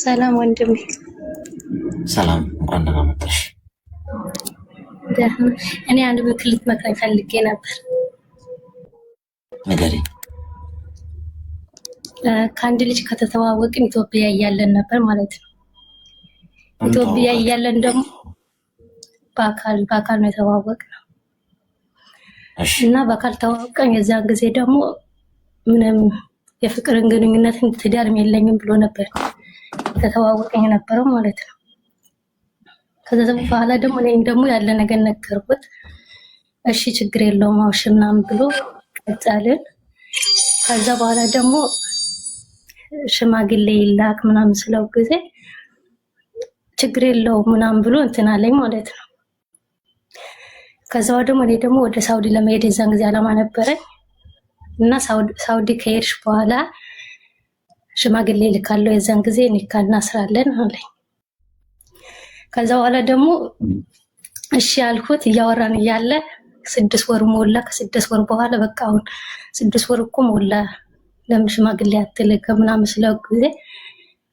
ሰላም ወንድሜ። ሰላም እንኳን ደህና መጣሽ። ደህና። እኔ አንድ ምክር ልትመክረኝ ፈልጌ ነበር። ንገሪኝ። ከአንድ ልጅ ከተተዋወቅን ኢትዮጵያ እያለን ነበር ማለት ነው። ኢትዮጵያ እያለን ደግሞ በአካል ነው የተዋወቅነው እና በአካል ተዋወቀን። የዛን ጊዜ ደግሞ ምንም የፍቅርን ግንኙነት ትዳርም የለኝም ብሎ ነበር ከተዋወቀኝ የነበረው ማለት ነው። ከዛ በኋላ ደግሞ እኔም ደግሞ ያለ ነገር ነገርኩት። እሺ ችግር የለውም አውሽ ምናምን ብሎ ቀጠልን። ከዛ በኋላ ደግሞ ሽማግሌ ይላክ ምናምን ስለው ጊዜ ችግር የለውም ምናምን ብሎ እንትን አለኝ ማለት ነው። ከዛ ደግሞ እኔ ደግሞ ወደ ሳውዲ ለመሄድ የዛን ጊዜ አላማ ነበረኝ እና ሳውዲ ከሄድሽ በኋላ ሽማግሌ ልካለው የዛን ጊዜ ኒካ እናስራለን አለኝ። ከዛ በኋላ ደግሞ እሺ ያልኩት እያወራን እያለ 6 ወር ሞላ። ከ6 ወር በኋላ በቃ አሁን 6 ወር እኮ ሞላ ለምን ሽማግሌ አትልክም ምናምን ስለው ጊዜ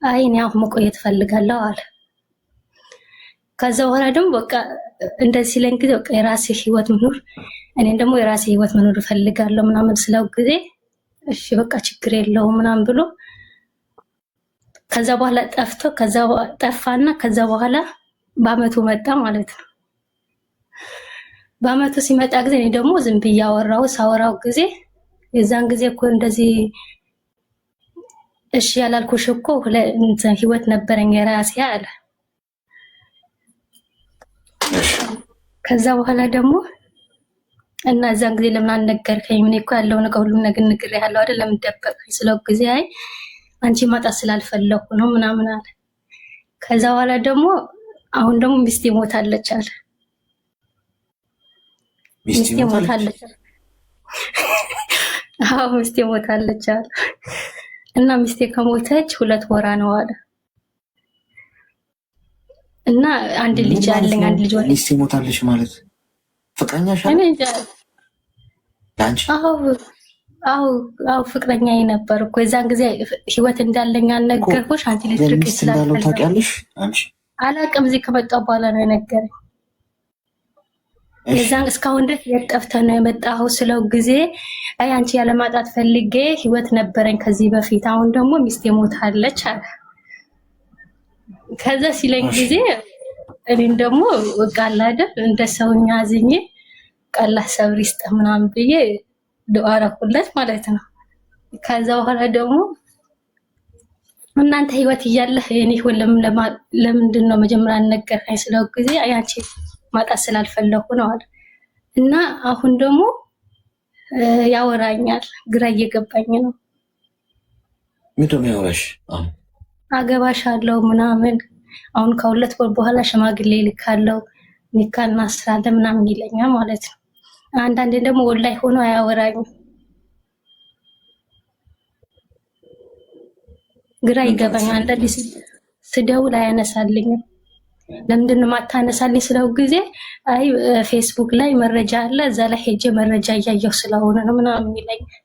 አይ እኔ አሁን መቆየት ፈልጋለሁ አለ። ከዛ በኋላ ደግሞ በቃ እንደዚህ ሲለኝ ጊዜ በቃ የራሴ ህይወት መኖር እኔን ደግሞ የራሴ ህይወት መኖር ፈልጋለሁ ምናምን ስለው ጊዜ እሺ በቃ ችግር የለውም ምናምን ብሎ ከዛ በኋላ ጠፋና ከዛ በኋላ በአመቱ መጣ ማለት ነው። በአመቱ ሲመጣ ጊዜ እኔ ደግሞ ዝም ብዬ ሳወራው ጊዜ የዛን ጊዜ እኮ እንደዚህ እሺ ያላልኩሽ እኮ ህይወት ነበረኝ የራሴ አለ። ከዛ በኋላ ደግሞ እና እዛን ጊዜ ለምን አልነገርከኝ? ምን እኮ ያለው ነገር ሁሉም ነገር ነግሬሃለሁ አይደል? ለምን ደበቀኝ ስለው ጊዜ አይ አንቺ ማጣት ስላልፈለኩ ነው ምናምን አለ። ከዛ በኋላ ደግሞ አሁን ደግሞ ሚስቴ ሞታለች አለ። ሚስቴ ሞታለች። አዎ ሚስቴ ሞታለች አለ። እና ሚስቴ ከሞተች 2 ወራ ነው አለ። እና አንድ ልጅ አለኝ። አንድ ልጅ ወለደ። ሚስቴ ሞታለች ማለት ፍቅረኛሽ አለ? አዎ ፍቅረኛ ነበር እኮ የዛን ጊዜ ህይወት እንዳለኝ አልነገርኩሽ? አንቺ ልጅ ትርቅ ስላልፈለኩ ታውቂያለሽ? አንቺ አላቅም። እዚህ ከመጣሁ በኋላ ነው የነገረኝ። የዛን እስካሁን ድረስ የጠፍተህ ነው የመጣኸው ስለው ጊዜ አይ አንቺ ያለማጣት ፈልጌ ህይወት ነበረኝ ከዚህ በፊት፣ አሁን ደግሞ ሚስቴ ሞታለች አለ። ከዛ ሲለኝ ጊዜ እኔም ደግሞ ወቃላ አይደል እንደ ሰውኛ አዝኜ ቃላ ሰብር ይስጥህ ምናምን ብዬ ዱአ አደረኩለት ማለት ነው። ከዛ በኋላ ደግሞ እናንተ ህይወት እያለህ እኔ ለምንድን ነው መጀመሪያ ነገርከኝ ስለው ጊዜ አይ አንቺ ማጣት ስላልፈለኩ ነው አለ። እና አሁን ደግሞ ያወራኛል፣ ግራ እየገባኝ ነው። ምንድን ነው ያወራሽ? አገባሻለሁ ምናምን አሁን ከ2 ወር በኋላ ሽማግሌ ልካለው ኒካ እናስራለን ምናምን ይለኛል ማለት ነው። አንዳንዴ ደግሞ ወላይ ሆኖ አያወራኝም፣ ግራ ይገባኛል። አንዳንዴ ስደውል አያነሳልኝም። ለምንድን ነው ማታነሳልኝ ስለው ጊዜ አይ ፌስቡክ ላይ መረጃ አለ እዛ ላይ ሄጄ መረጃ እያየሁ ስለሆነ ነው ምናምን ይለኛል።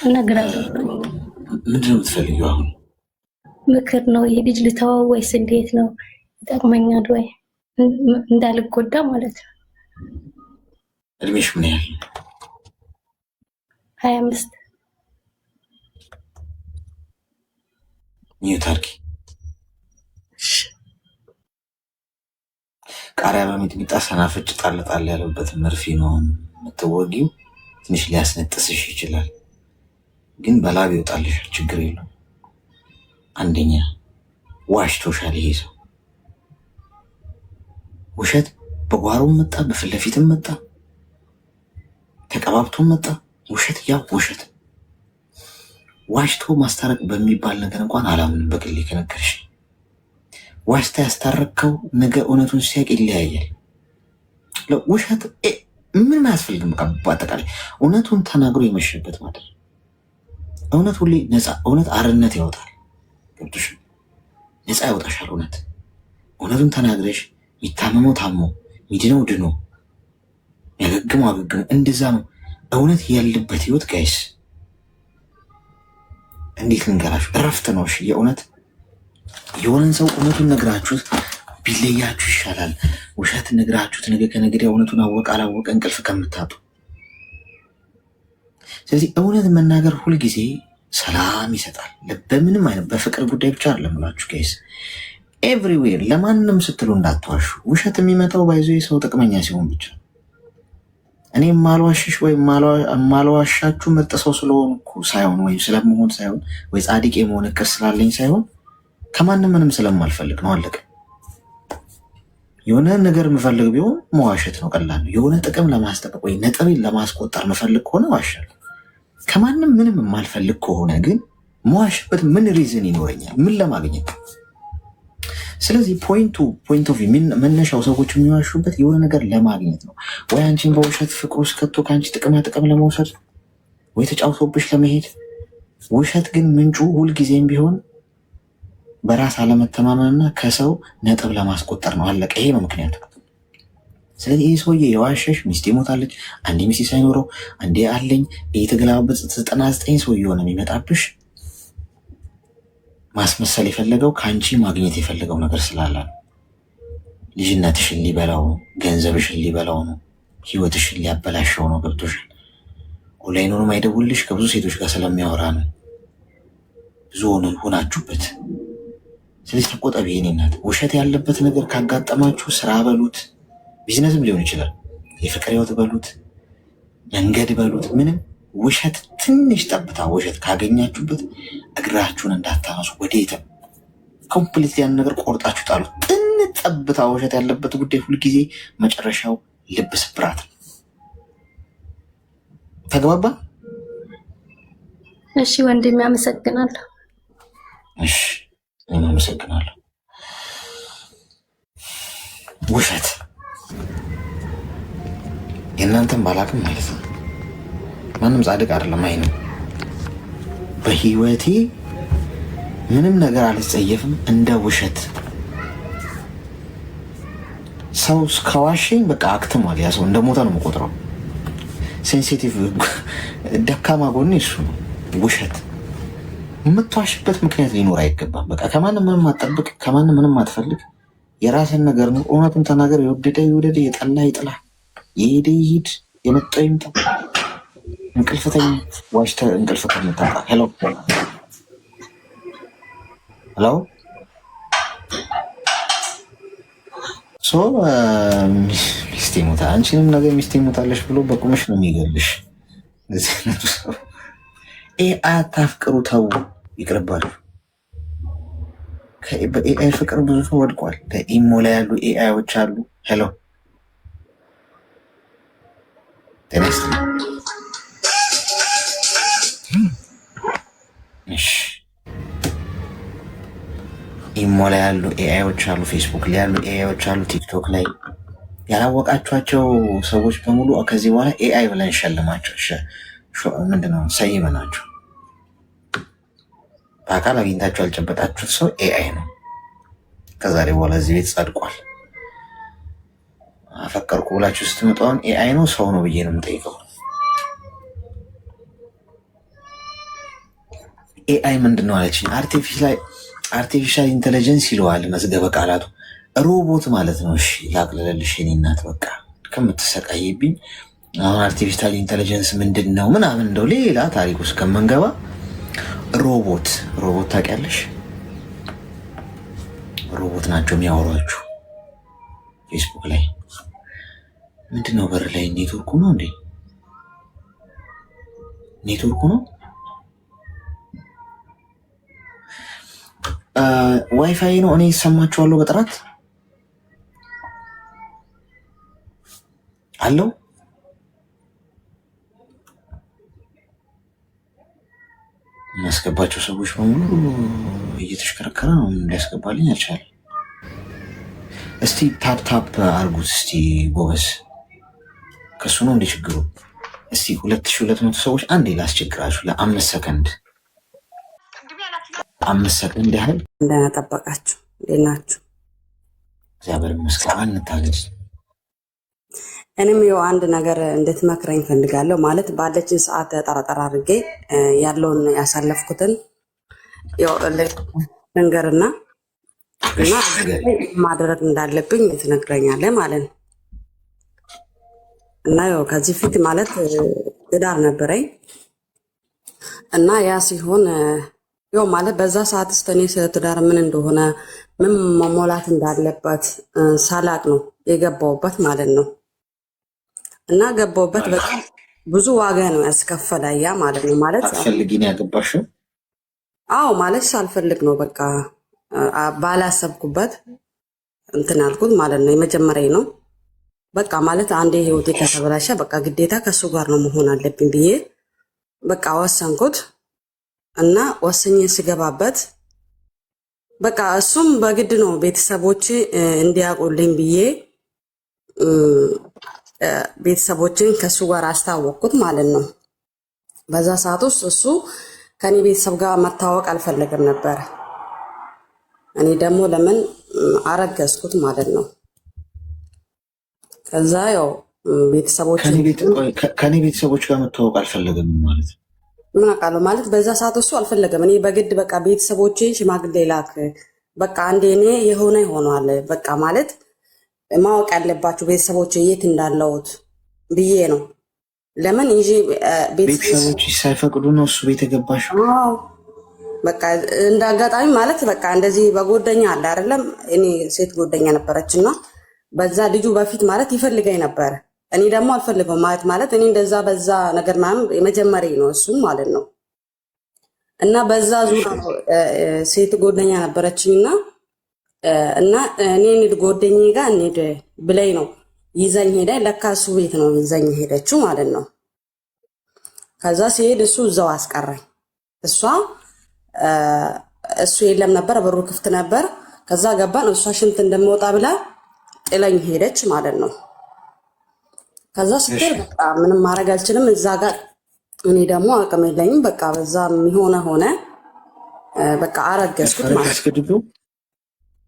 እና ግራ ገባኝ። ምንድን ነው የምትፈልጊው አሁን? ምክር ነው። ይሄ ልጅ ልተወው ወይስ እንዴት ነው? ይጠቅመኛል ወይ እንዳልጎዳ ማለት ነው። እድሜሽ ምን ያህል? 25 ኒው ታርኪ ቃሪያ በሚጥሚጣ ሰናፍጭ ጣል ያለበት መርፌ ነው የምትወጊው። ትንሽ ሊያስነጥስሽ ይችላል፣ ግን በላብ ይወጣልሻል። ችግር የለውም። አንደኛ ዋሽቶሻል ይሄ ሰው። ውሸት በጓሮም መጣ፣ በፊት ለፊትም መጣ፣ ተቀባብቶም መጣ። ውሸት ያው ውሸት። ዋሽቶ ማስታረቅ በሚባል ነገር እንኳን አላምንም። በግሌ ከነገርሽ ዋሽታ ያስታረቅከው ነገ እውነቱን ሲያቅ ይለያያል። ውሸት ምን አያስፈልግም። በቃ በአጠቃላይ እውነቱን ተናግሮ የመሸበት ማለት ነው። እውነት ሁሌ ነፃ፣ እውነት አርነት ያወጣል። ገብቶሽ? ነፃ ያወጣሻል። እውነቱን ተናግረሽ የሚታመመው ታሞ ሚድነው ድኖ ያገግመው አገግሞ፣ እንደዛ ነው እውነት ያለበት ህይወት ጋይስ። እንዴት ልንገራችሁ? እረፍት ነው። እሺ የእውነት የሆነን ሰው እውነቱን ነግራችሁት ቢለያችሁ ይሻላል። ውሸት ነግራችሁት ነገ ከነገ ወዲያ እውነቱን አወቀ አላወቀ እንቅልፍ ከምታጡ። ስለዚህ እውነት መናገር ሁልጊዜ ሰላም ይሰጣል። በምንም አይነት በፍቅር ጉዳይ ብቻ አይደለም እላችሁ ጋይስ፣ ኤቭሪዌር ለማንም ስትሉ እንዳትዋሹ። ውሸት የሚመጣው ባይዞ ሰው ጥቅመኛ ሲሆን ብቻ። እኔ ማልዋሽሽ ወይም ማልዋሻችሁ ምርጥ ሰው ስለሆንኩ ሳይሆን ወይም ስለመሆን ሳይሆን ወይ ጻድቅ የመሆን እቅር ስላለኝ ሳይሆን ከማንም ምንም ስለማልፈልግ ነው። አለቀ። የሆነ ነገር የምፈልግ ቢሆን መዋሸት ነው፣ ቀላል ነው። የሆነ ጥቅም ለማስጠበቅ ወይ ነጥቤን ለማስቆጠር መፈልግ ከሆነ ዋሻለሁ። ከማንም ምንም የማልፈልግ ከሆነ ግን መዋሽበት ምን ሪዝን ይኖረኛል? ምን ለማግኘት? ስለዚህ ፖይንት ኦፍ መነሻው ሰዎች የሚዋሹበት የሆነ ነገር ለማግኘት ነው። ወይ አንቺን በውሸት ፍቅር ውስጥ ከቶ ከአንቺ ጥቅም ለመውሰድ ወይ ተጫውቶብሽ ለመሄድ። ውሸት ግን ምንጩ ሁልጊዜም ቢሆን በራስ አለመተማመንና ከሰው ነጥብ ለማስቆጠር ነው። አለቀ። ይሄ ነው ምክንያቱ። ስለዚህ ይህ ሰውዬ የዋሸሽ ሚስቴ ሞታለች፣ አንዴ ሚስቴ ሳይኖረው አንዴ አለኝ እየተገላበጥ 99 ሰው እየሆነ የሚመጣብሽ ማስመሰል የፈለገው ከአንቺ ማግኘት የፈለገው ነገር ስላለ ነው። ልጅነትሽን ሊበላው ነው፣ ገንዘብሽን ሊበላው ነው፣ ህይወትሽን ሊያበላሸው ነው። ገብቶሻል? ኦንላይኑንም አይደውልሽ ከብዙ ሴቶች ጋር ስለሚያወራ ነው። ብዙ ሆናችሁበት። ስለዚህ ተቆጠቢ የኔ እናት። ውሸት ያለበት ነገር ካጋጠማችሁ ስራ በሉት፣ ቢዝነስም ሊሆን ይችላል፣ የፍቅር ህይወት በሉት፣ መንገድ በሉት፣ ምንም ውሸት ትንሽ ጠብታ ውሸት ካገኛችሁበት እግራችሁን እንዳታነሱ ወዴትም። ኮምፕሊት ያን ነገር ቆርጣችሁ ጣሉት። ትንሽ ጠብታ ውሸት ያለበት ጉዳይ ሁልጊዜ መጨረሻው ልብ ስብራት ነው። ተግባባ? እሺ ወንድሜ አመሰግናለሁ። እሺ እኔም አመሰግናለሁ። ውሸት የእናንተን ባላቅም ማለት ነው። ማንም ጻድቅ አይደለም። አይንም በህይወቴ ምንም ነገር አልጸየፍም እንደ ውሸት። ሰው ከዋሸኝ በቃ አክትሟል። ያ ሰው እንደ ሞተ ነው የምቆጥረው። ሴንሲቲቭ ደካማ ጎኔ እሱ ነው። ውሸት የምትዋሽበት ምክንያት ሊኖር አይገባም። በቃ ከማንም ምንም አትጠብቅ፣ ከማንም ምንም አትፈልግ። የራስን ነገር ነው። እውነቱን ተናገር። የወደደ ይውደድ፣ የጠላ ይጥላ፣ የሄደ ይሂድ፣ የመጣው ይምጣ። እንቅልፍተኛ ዋሽተህ እንቅልፍ ከምታጣ። ሄሎ ሚስቴ ሞታ አንቺንም ነገ ሚስቴ ሞታለሽ ብሎ በቁምሽ ነው የሚገልሽ። አታፍቅሩ፣ ተው፣ ይቅርባሉ። በኤአይ ፍቅር ብዙ ሰው ወድቋል። በኢሞ ላይ ያሉ ኤአይዎች አሉ። ሄሎ ጤና ይስጥልኝ። ኢሞ ላይ ያሉ ኤአይዎች አሉ። ፌስቡክ ላይ ያሉ ኤአይዎች አሉ። ቲክቶክ ላይ ያላወቃችኋቸው ሰዎች በሙሉ ከዚህ በኋላ ኤአይ ብለን ሸልማቸው። ምንድነው ሰይመናቸው። በአካል አግኝታችሁ ያልጨበጣችሁት ሰው ኤአይ ነው። ከዛሬ በኋላ እዚህ ቤት ጸድቋል። አፈቀርኩ ብላችሁ ስትመጣውን ኤአይ ነው ሰው ነው ብዬ ነው የምጠይቀው። ኤአይ ምንድን ነው አለችኝ። አርቲፊሻል ኢንቴሊጀንስ ይለዋል መዝገበ ቃላቱ። ሮቦት ማለት ነው። እሺ ላቅልልልሽ የኔ እናት፣ በቃ ከምትሰቃይብኝ አሁን አርቲፊሻል ኢንቴሊጀንስ ምንድን ነው ምናምን እንደው ሌላ ታሪክ ውስጥ ከምንገባ ሮቦት ታውቂያለሽ? ሮቦት ናቸው የሚያወሯችሁ ፌስቡክ ላይ። ምንድን ነው በር ላይ ኔትወርኩ ነው እንዴ? ኔትወርኩ ነው። ዋይፋይ ነው። እኔ ይሰማችኋለሁ በጥራት አለው። የሚያስገባቸው ሰዎች በሙሉ እየተሽከረከረ ነው። ሊያስገባልኝ አልቻለም። እስቲ ታፕ አርጉት እስቲ ጎበዝ። ከሱ ነው እንደ ችግሩ። እስቲ 2200 ሰዎች አንዴ ላስቸግራችሁ ለ5 ሰከንድ 5 ሰከንድ ያህል እንደነጠበቃችሁ እንዴት ናችሁ? እግዚአብሔር ይመስገን። እንታገስ። እኔም ይኸው አንድ ነገር እንድትመክረኝ ፈልጋለሁ። ማለት ባለችን ሰዓት ጠራጠር አድርጌ ያለውን ያሳለፍኩትን ያው ልንገርና እና ማድረግ እንዳለብኝ ትነግረኛለህ ማለት ነው። እና ያው ከዚህ ፊት ማለት ትዳር ነበረኝ እና ያ ሲሆን ያው ማለት በዛ ሰዓት እኔ ስለ ትዳር ምን እንደሆነ ምን መሞላት እንዳለበት ሳላቅ ነው የገባውበት ማለት ነው። እና ገባውበት በጣም ብዙ ዋጋ ነው ያስከፈለ ያ ማለት ነው። ማለት አትፈልጊ ነው ያገባሽው? አዎ ማለት ሳልፈልግ ነው በቃ ባላሰብኩበት እንትን አልኩት ማለት ነው። የመጀመሪያ ነው በቃ ማለት አንዴ ህይወቴ ከተበላሸ በቃ ግዴታ ከሱ ጋር ነው መሆን አለብኝ ብዬ በቃ ወሰንኩት እና ወሰኜ ስገባበት በቃ እሱም በግድ ነው ቤተሰቦች እንዲያውቁልኝ ብዬ ቤተሰቦችን ከሱ ጋር አስታወቅኩት ማለት ነው። በዛ ሰዓት ውስጥ እሱ ከኔ ቤተሰብ ጋር መታወቅ አልፈለገም ነበር። እኔ ደግሞ ለምን አረገዝኩት ማለት ነው። ከዛ ያው ቤተሰቦች ከኔ ቤተሰቦች ጋር መታወቅ አልፈለገም ማለት ነው። ምን አውቃለሁ ማለት በዛ ሰዓት እሱ አልፈለገም። እኔ በግድ በቃ ቤተሰቦቼ ሽማግሌ ላክ በቃ አንዴ እኔ የሆነ ይሆናል በቃ ማለት ማወቅ ያለባችሁ ቤተሰቦቼ የት እንዳለሁት ብዬ ነው። ለምን እንጂ ቤተሰቦች ሳይፈቅዱ ነው እሱ ቤት የገባሽ? በቃ እንደ አጋጣሚ ማለት በቃ እንደዚህ በጎደኛ አለ አይደለም። እኔ ሴት ጎደኛ ነበረች እና በዛ ልጁ በፊት ማለት ይፈልገኝ ነበር። እኔ ደግሞ አልፈልገው ማለት እኔ እንደዛ በዛ ነገር ማለት የመጀመሪያ ነው እሱም ማለት ነው። እና በዛ ዙሪያ ሴት ጎደኛ ነበረችኝና እና እኔ እንሂድ ጎደኛዬ ጋር እንሂድ ብለኝ ነው ይዘኝ ሄደ። ለካ እሱ ቤት ነው ይዘኝ ሄደችው ማለት ነው። ከዛ ሲሄድ እሱ እዛው አስቀራኝ። እሱ የለም ነበር፣ በሩ ክፍት ነበር። ከዛ ገባን። እሷ ሽንት እንደምወጣ ብላ ጥለኝ ሄደች ማለት ነው። ከዛ ስትል በቃ ምንም ማድረግ አልችልም እዛ ጋር እኔ ደግሞ አቅም የለኝም። በቃ በዛ የሚሆነ ሆነ በቃ አረገዝኩት ማለት ነው።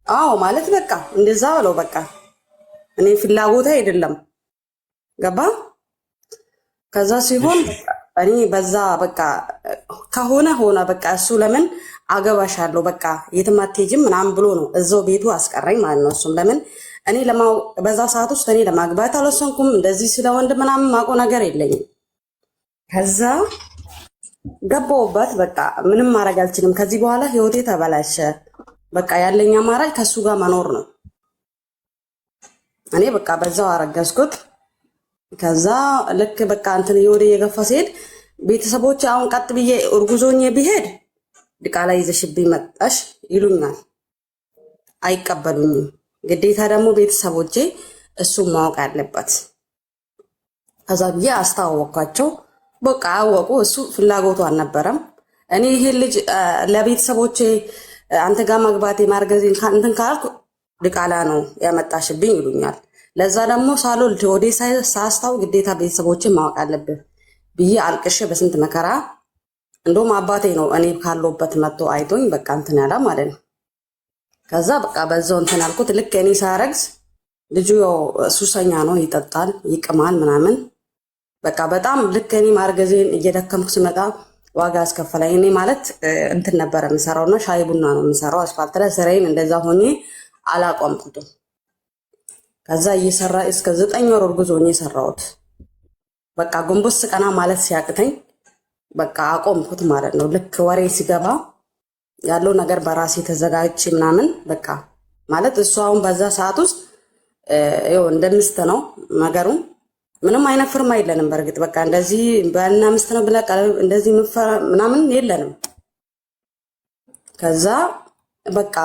አዎ ማለት በቃ እንደዛ ብለው በቃ እኔ ፍላጎት አይደለም ገባ። ከዛ ሲሆን እኔ በዛ በቃ ከሆነ ሆነ በቃ እሱ ለምን አገባሻለሁ በቃ የትም አትሄጂም ምናምን ብሎ ነው እዛው ቤቱ አስቀረኝ ማለት ነው። እሱም ለምን እኔ በዛ ሰዓት ውስጥ እኔ ለማግባት አልወሰንኩም። እንደዚህ ስለ ወንድ ምናምን ማውቀው ነገር የለኝም። ከዛ ገባሁበት በቃ ምንም ማድረግ አልችልም። ከዚህ በኋላ ህይወቴ ተበላሸ። በቃ ያለኝ አማራጭ ከሱ ጋር መኖር ነው። እኔ በቃ በዛው አረገዝኩት። ከዛ ልክ በቃ እንትን ህይወቴ እየገፋ ሲሄድ ቤተሰቦች አሁን ቀጥ ብዬ እርጉዞኜ ቢሄድ ድቃላ ይዘሽብኝ መጣሽ ይሉኛል፣ አይቀበሉኝም። ግዴታ ደግሞ ቤተሰቦቼ እሱን ማወቅ አለበት። ከዛ ብዬ አስተዋወቅኳቸው። በቃ አወቁ። እሱ ፍላጎቱ አልነበረም። እኔ ይሄ ልጅ ለቤተሰቦቼ አንተ ጋር መግባቴ ማርገዜን እንትን ካልኩ ድቃላ ነው ያመጣሽብኝ ይሉኛል። ለዛ ደግሞ ሳልወልድ ወዴ ሳስታው ግዴታ ቤተሰቦችን ማወቅ አለብህ ብዬ አልቅሼ በስንት መከራ እንደውም አባቴ ነው እኔ ካለሁበት መጥቶ አይቶኝ በቃ እንትን ያለ ማለት ነው። ከዛ በቃ በዛው እንትን አልኩት። ልክ እኔ ሳረግዝ ልጁ ሱሰኛ ነው፣ ይጠጣል፣ ይቅማል ምናምን በቃ በጣም ልክ እኔ ማርገዜን እየደከምኩ ስመጣ ዋጋ አስከፈለኝ። እኔ ማለት እንትን ነበረ የምሰራውና ሻይ ቡና ነው የምሰራው አስፋልት ላይ ስራዬን እንደዛ ሆኜ አላቆምኩትም። ከዛ እየሰራ እስከ 9 ወር እርጉዝ ሆኜ የሰራሁት በቃ ጎንበስ ቀና ማለት ሲያቅተኝ በቃ አቆምኩት ማለት ነው። ልክ ወሬ ሲገባ ያለው ነገር በራሴ ተዘጋጅቼ ምናምን በቃ ማለት እሱ አሁን በዛ ሰዓት ውስጥ እንደምስት ነው ነገሩ። ምንም አይነት ፍርማ የለንም። በእርግጥ በቃ እንደዚህ ባልና ሚስት ነው ብለህ እንደዚህ ምናምን የለንም። ከዛ በቃ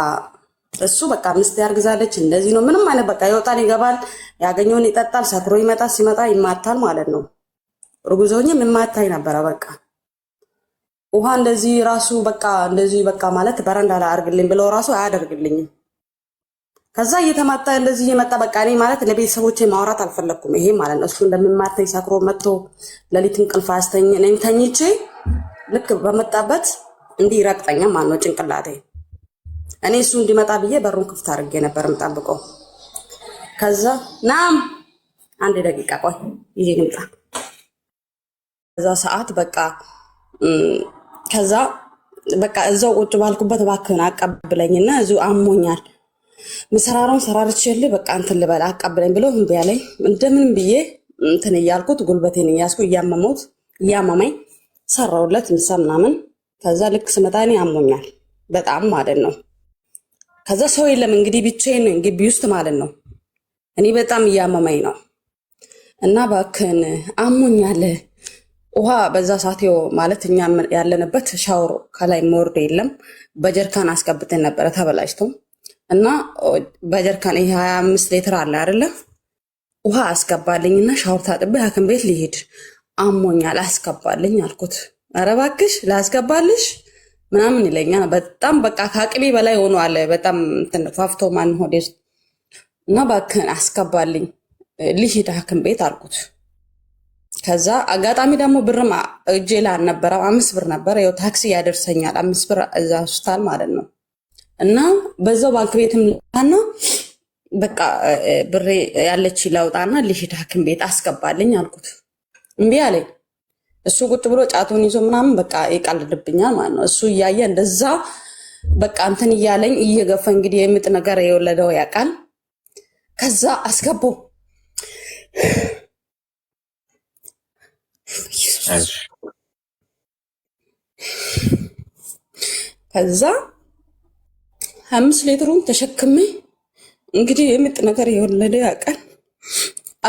እሱ በቃ ሚስት ያርግዛለች እንደዚህ ነው ምንም አይነት በቃ ይወጣል ይገባል፣ ያገኘውን ይጠጣል፣ ሰክሮ ይመጣል፣ ሲመጣ ይማታል ማለት ነው። እርጉዞኝም የማታይ ነበረ። በቃ ውሃ እንደዚህ ራሱ በቃ እንደዚህ በቃ ማለት በረንዳ ላይ አድርግልኝ ብለው ራሱ አያደርግልኝም። ከዛ እየተማታ እንደዚህ እየመጣ በቃ እኔ ማለት ለቤተሰቦቼ ማውራት አልፈለኩም። ይሄ ማለት ነው እሱ እንደምማታኝ ሰክሮ መጥቶ ሌሊት እንቅልፍ አስተኝ እኔም ተኝቼ ልክ በመጣበት እንዲህ ይረግጠኛ ማለት ነው ጭንቅላቴ። እኔ እሱ እንዲመጣ ብዬ በሩን ክፍት አድርጌ ነበር የምጠብቀው። ከዛ ናም አንድ ደቂቃ ቆይ ይሄ ልምጣ። ከዛ ሰዓት በቃ ከዛ በቃ እዛው ቁጭ ባልኩበት እባክህን አቀብለኝና እዚሁ አሞኛል ምሰራራውን ሰራርቼልህ በቃ እንትን ልበል አቀብለኝ ብሎ እምቢ አለኝ። እንደምንም ብዬ እንትን እያልኩት ጉልበቴን እያስኩ እያመመኝ ሰራውለት ምሳ ምናምን። ከዛ ልክ ስመጣ እኔ አሞኛል በጣም ማለት ነው። ከዛ ሰው የለም እንግዲህ ብቻዬን ነኝ ግቢ ውስጥ ማለት ነው። እኔ በጣም እያመመኝ ነው እና እባክህን አሞኛል ውሃ በዛ ሰዓት ማለት እኛ ያለንበት ሻወር ከላይ መወርድ የለም። በጀርካን አስገብተን ነበረ ተበላሽቶ እና በጀርካን ይሄ 25 ሊትር አለ አይደለ? ውሃ አስገባልኝና ሻወር ታጥቤ ሐኪም ቤት ሊሄድ አሞኛል አስገባልኝ አልኩት። ኧረ እባክሽ ላስገባልሽ ምናምን ይለኛል። በጣም በቃ ከአቅሜ በላይ ሆኗል። በጣም ፋፍቶ ማን ሆዴ እና እባክህን አስገባልኝ ልሂድ ሐኪም ቤት አልኩት። ከዛ አጋጣሚ ደግሞ ብርም እጄ ላይ አልነበረም። 5 ብር ነበር። ያው ታክሲ ያደርሰኛል 5 ብር እዛ ሆስፒታል ማለት ነው። እና በዛው ባንክ ቤትም ላና በቃ ብሬ ያለች ላውጣና ልሂድ ሐኪም ቤት አስገባልኝ አልኩት። እምቢ አለኝ። እሱ ቁጭ ብሎ ጫቱን ይዞ ምናምን በቃ ይቀልድብኛል ማለት ነው። እሱ እያየ እንደዛ በቃ እንትን እያለኝ እየገፋ እንግዲህ የምጥ ነገር የወለደው ያውቃል። ከዛ አስገባው ከዛ 5 ሊትሩን ተሸክሜ እንግዲህ የምጥ ነገር የወለደ ያውቃል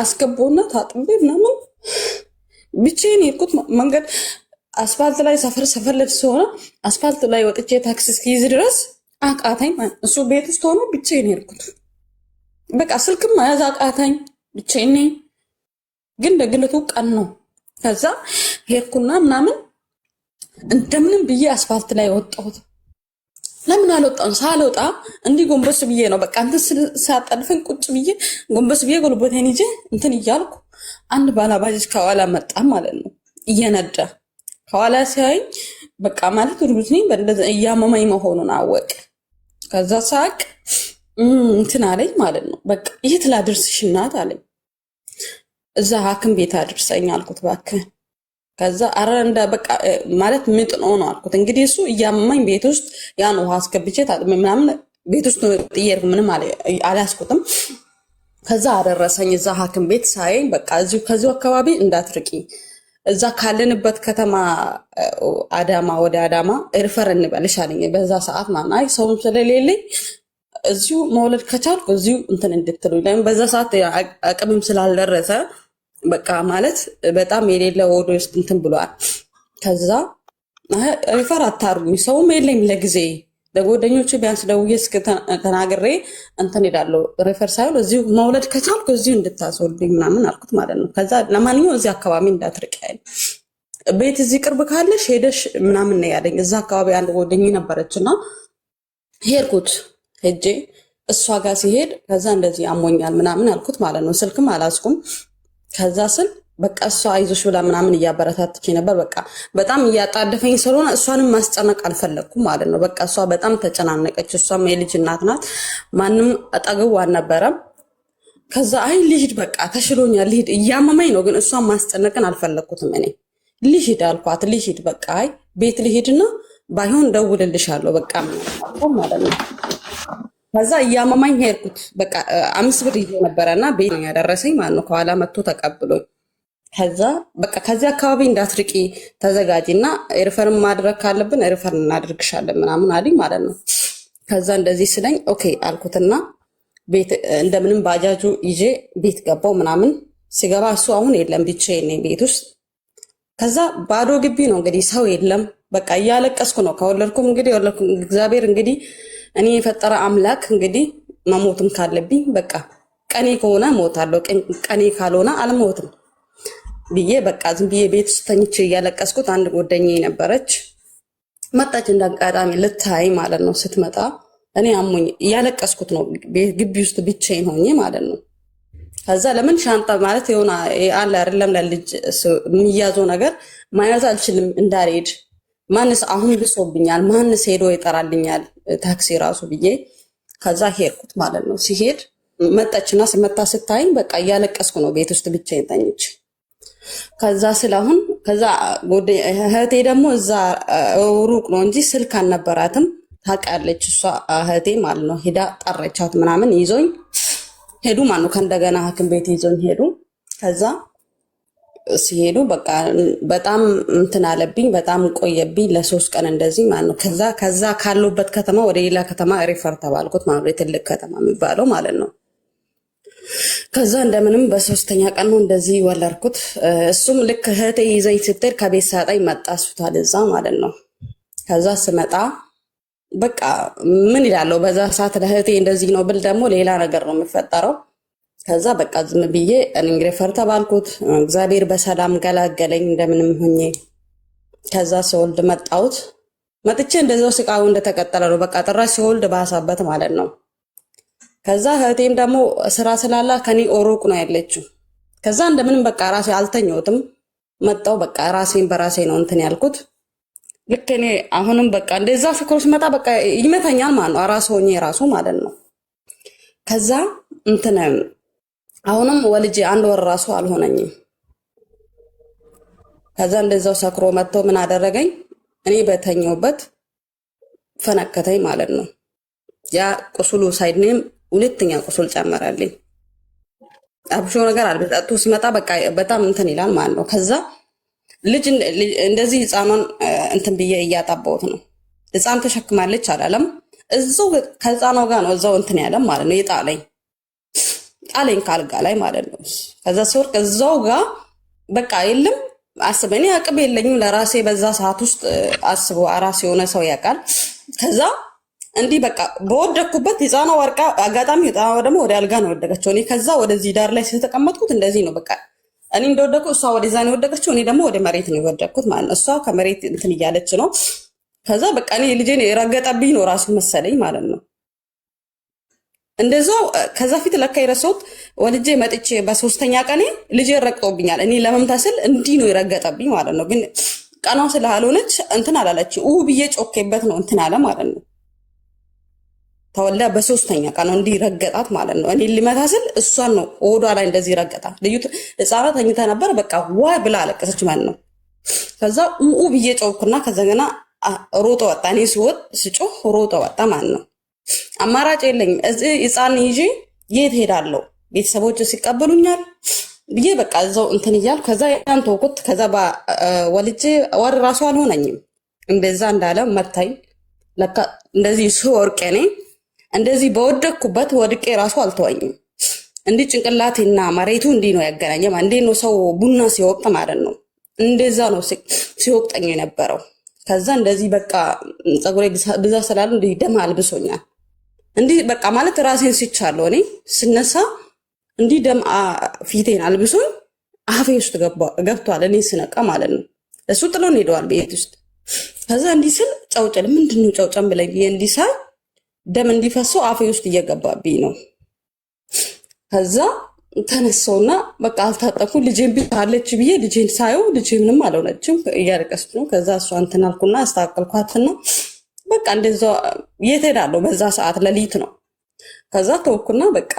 አስገባውና ታጥቤ ምናምን ብቻዬን የሄድኩት መንገድ አስፋልት ላይ ሰፈር ልብስ ሆነ አስፋልት ላይ ወጥቼ ታክሲ እስኪይዝ ድረስ አቃተኝ። እሱ ቤት ውስጥ ሆኖ ብቻዬን ሄድኩት። በቃ ስልክም መያዝ አቃተኝ። ብቻዬን ነኝ። ግን ደግነቱ ቀን ነው። ከዛ ሄድኩና ምናምን እንደምንም ብዬ አስፋልት ላይ ወጣሁት። ለምን አልወጣም? ሳልወጣ እንዲህ ጎንበስ ብዬ ነው በቃ እንትን ሳጠልፈኝ ቁጭ ብዬ ጎንበስ ብዬ ጎልበቴን ይዤ እንትን እያልኩ አንድ ባላባጅ ከኋላ መጣ ማለት ነው እየነዳ። ከኋላ ሲያይ በቃ ማለት እርጉዝ ነኝ በእንደዚያ እያመመኝ መሆኑን አወቅ። ከዛ ሳቅ እንትን አለኝ ማለት ነው። በቃ የት ላድርስሽ እናት አለኝ። እዛ ሐኪም ቤት አድርሰኝ አልኩት እባክህ። ከዛ አረ እንደ በቃ ማለት ምጥ ነው አልኩት። እንግዲህ እሱ እያመመኝ ቤት ውስጥ ያን ውሃ አስገብቼ ታጥሜ ምናምን ቤት ውስጥ ጥየርኩ ምንም አልያዝኩትም። ከዛ አደረሰኝ እዛ ሐኪም ቤት ሳይኝ በቃ እዚሁ ከዚሁ አካባቢ እንዳትርቂ እዛ ካለንበት ከተማ አዳማ ወደ አዳማ ሪፈር እንበልሽ አለኝ። በዛ ሰዓት ማናይ ሰውም ስለሌለኝ እዚሁ መውለድ ከቻልኩ እዚሁ እንትን እንድትሉኝ ለምን በዛ ሰዓት አቅምም ስላልደረሰ በቃ ማለት በጣም የሌለ ወደ ውስጥ እንትን ብሏል። ከዛ ሪፈር አታርጉኝ ሰውም የለኝም ለጊዜ ለጓደኞቹ ቢያንስ ደውዬ እስከ ተናግሬ እንትን ሄዳለሁ። ሪፈር ሳይሆን እዚሁ መውለድ ከቻልኩ እዚሁ እንድታስወልዱኝ ምናምን አልኩት ማለት ነው። ከዛ ለማንኛውም እዚህ አካባቢ እንዳትርቅ ያለ ቤት እዚህ ቅርብ ካለሽ ሄደሽ ምናምን ነው ያለኝ። እዛ አካባቢ አንድ ጓደኛዬ ነበረችና ሄድኩት። ሄጄ እሷ ጋር ሲሄድ ከዛ እንደዚህ አሞኛል ምናምን አልኩት ማለት ነው። ስልክም አላስኩም። ከዛ ስል በቃ እሷ አይዞሽ ብላ ምናምን እያበረታተች ነበር። በቃ በጣም እያጣደፈኝ ስለሆነ እሷንም ማስጨነቅ አልፈለግኩም ማለት ነው። በቃ እሷ በጣም ተጨናነቀች። እሷም የልጅ እናት ናት። ማንም አጠገቡ አልነበረም። ከዛ አይ ልሂድ በቃ ተሽሎኛል ልሂድ፣ እያመመኝ ነው ግን እሷን ማስጨነቅን አልፈለግኩትም። እኔ ልሂድ አልኳት። ልሂድ በቃ አይ ቤት ልሂድና ባይሆን ደውልልሻለሁ በቃ ማለት ነው። ከዛ እያመመኝ ሄድኩት። በቃ 5 ብር ይዤ ነበረና ቤት ነው ያደረሰኝ ማለት ነው። ከኋላ መጥቶ ተቀብሎኝ ከዛ በቃ ከዚህ አካባቢ እንዳትርቂ ተዘጋጂና ሪፈር ማድረግ ካለብን ሪፈር እናደርግሻለን ምናምን አለኝ ማለት ነው። ከዛ እንደዚህ ስለኝ ኦኬ አልኩትና ቤት እንደምንም ባጃጁ ይዤ ቤት ገባው ምናምን። ሲገባ እሱ አሁን የለም ብቻዬን ነኝ ቤት ውስጥ። ከዛ ባዶ ግቢ ነው እንግዲህ ሰው የለም። በቃ እያለቀስኩ ነው። ከወለድኩም እንግዲህ እግዚአብሔር እንግዲህ እኔ የፈጠረ አምላክ እንግዲህ መሞትም ካለብኝ በቃ ቀኔ ከሆነ ሞታለሁ፣ ቀኔ ካልሆነ አልሞትም ብዬ በቃ ዝም ብዬ ቤት ውስጥ ተኝቼ እያለቀስኩት አንድ ጓደኛዬ ነበረች መጣች። እንዳጋጣሚ ልታይ ማለት ነው። ስትመጣ እኔ አሞኝ እያለቀስኩት ነው ግቢ ውስጥ ብቻዬን ሆኜ ማለት ነው። ከዛ ለምን ሻንጣ ማለት የሆነ አለ አይደለም ለልጅ የሚያዘው ነገር ማያዝ አልችልም እንዳልሄድ ማንስ አሁን ብሶብኛል፣ ማንስ ሄዶ ይጠራልኛል ታክሲ ራሱ ብዬ ከዛ ሄድኩት ማለት ነው። ሲሄድ መጣችና ስመታ ስታይኝ በቃ እያለቀስኩ ነው ቤት ውስጥ ብቻዬን ተኝቼ። ከዛ ስለአሁን ከዛ እህቴ ደግሞ እዛ ሩቅ ነው እንጂ ስልክ አልነበራትም። ታውቃለች እሷ እህቴ ማለት ነው። ሄዳ ጠረቻት ምናምን ይዞኝ ሄዱ ማለት ነው። ከእንደገና ሐኪም ቤት ይዞኝ ሄዱ። ከዛ ሲሄዱ በቃ በጣም እንትን አለብኝ፣ በጣም ቆየብኝ ለ3 ቀን እንደዚህ ማለት ነው። ከዛ ካለሁበት ከተማ ወደ ሌላ ከተማ ሪፈር ተባልኩት ማለት ነው። የትልቅ ከተማ የሚባለው ማለት ነው። ከዛ እንደምንም በ3ኛ ቀን ነው እንደዚህ ወለድኩት። እሱም ልክ እህቴ ይዘኝ ስትሄድ ከቤት ሳጣኝ መጣ ሆስፒታል እዛ ማለት ነው። ከዛ ስመጣ በቃ ምን ይላለው በዛ ሰዓት ለእህቴ እንደዚህ ነው ብል ደግሞ ሌላ ነገር ነው የሚፈጠረው። ከዛ በቃ ዝም ብዬ ሪፈር ተባልኩት። እግዚአብሔር በሰላም ገላገለኝ እንደምንም ሆኜ። ከዛ ስወልድ መጣሁት። መጥቼ እንደዛው ስቃዩ እንደተቀጠለ ነው። በቃ ጭራሽ ሲወልድ ባሳበት ማለት ነው። ከዛ እህቴም ደግሞ ስራ ስላላ ከኔ ሩቅ ነው ያለችው። ከዛ እንደምንም በቃ ራሴ አልተኛሁትም። መጣሁ በቃ ራሴን በራሴ ነው እንትን ያልኩት። ልክ እኔ አሁንም በቃ እንደዛ ፍቅሮች መጣ በቃ ይመተኛል ማለት ነው። አራስ ሆኜ ራሱ ማለት ነው። ከዛ እንትን አሁንም ወልጄ 1 ወር ራሱ አልሆነኝም። ከዛ እንደዛው ሰክሮ መጥቶ ምን አደረገኝ? እኔ በተኛውበት ፈነከተኝ ማለት ነው። ያ ቁስሉ ሳይድንም 2ኛ ቁስል ጨመረልኝ። አብሾ ነገር አልበጣጡ ሲመጣ በቃ በጣም እንትን ይላል ማለት ነው። ከዛ ልጅ እንደዚህ ህፃኗን እንትን ብዬ እያጣባሁት ነው። ህፃን ተሸክማለች አላለም። እዛው ከህፃኗ ጋር ነው እዛው እንትን ያለም ማለት ነው። ጣለኝ ካልጋ ላይ ማለት ነው። ከዛ ሲወርቅ እዛው ጋር በቃ የለም አስበኔ አቅም የለኝም ለራሴ በዛ ሰዓት ውስጥ አስቦ አራስ የሆነ ሰው ያውቃል። ከዛ እንዲህ በቃ በወደኩበት ህፃኗ ወርቃ አጋጣሚ ህፃኗ ደግሞ ወደ አልጋ ነው ወደቀችው። እኔ ከዛ ወደዚህ ዳር ላይ ስለተቀመጥኩት እንደዚህ ነው በቃ እኔ እንደወደኩ እሷ ወደዛ ነው ወደቀችው። እኔ ደግሞ ወደ መሬት ነው ወደኩት ማለት ነው። እሷ ከመሬት እንትን እያለች ነው። ከዛ በቃ እኔ ልጄን የረገጠብኝ ነው ራሱ መሰለኝ ማለት ነው። እንደዛው ከዛ ፊት ለካ የረሳሁት ወልጄ መጥቼ በ3ኛ ቀኔ ልጄ ረግጦብኛል። እኔ ለመምታስል እንዲህ ነው የረገጠብኝ ማለት ነው። ግን ቀኗ ስላልሆነች እንትን አላለች ብዬ ጮኬበት ነው እንትን አለ ማለት ነው። ተወልዳ በ3ኛ ቀን ነው እንዲህ ረገጣት ማለት ነው። እኔ ሊመታ ስል እሷን ነው ሆዷ ላይ እንደዚህ ረገጣ። ልዩ ህፃኗ ተኝታ ነበር። በቃ ዋይ ብላ አለቀሰች ማለት ነው። ከዛ ብዬ ጮክና ከዛ ገና ሮጦ ወጣ። እኔ ሲወጥ ስጮህ ሮጦ ወጣ ማለት ነው። አማራጭ የለኝም። እዚህ ህፃን ይዤ የት ሄዳለሁ? ቤተሰቦች ሲቀበሉኛል ብዬ በቃ እዛው እንትን እያልኩ ከዛ ያን ተውኩት። ከዛ ወልጄ ወር ራሱ አልሆነኝም እንደዛ እንዳለ መታኝ። ለካ እንደዚህ ስወርቅ እኔ እንደዚህ በወደኩበት ወድቄ ራሱ አልተወኝም። እንዲህ ጭንቅላቴና መሬቱ እንዲህ ነው ያገናኘ። እንዴት ነው ሰው ቡና ሲወቅጥ ማለት ነው። እንደዛ ነው ሲወቅጠኝ የነበረው። ከዛ እንደዚህ በቃ ፀጉሬ ብዛ ስላሉ እንዲህ ደም አልብሶኛል። እንዲህ በቃ ማለት ራሴን ስቻለሁ። እኔ ስነሳ እንዲህ ደም ፊቴን አልብሶኝ አፌ ውስጥ ገብቷል። እኔ ስነቃ ማለት ነው። እሱ ጥሎን ሄደዋል ቤት ውስጥ። ከዛ እንዲህ ስል ጨውጨል ምንድነው ጨውጨም ብለኝ ብዬ እንዲህ ሳይ ደም እንዲፈሰው አፌ ውስጥ እየገባብኝ ነው። ከዛ ተነሳውና በቃ አልታጠኩ ልጄን ብታለች ብዬ ልጄን ሳየው ልጄ ምንም አልሆነችም፣ እያለቀሰች ነው። ከዛ እሷ እንትን አልኩና አስተካከልኳትና በቃ እንደዛ የት ሄዳለሁ? በዛ ሰዓት ሌሊት ነው። ከዛ ተወኩና በቃ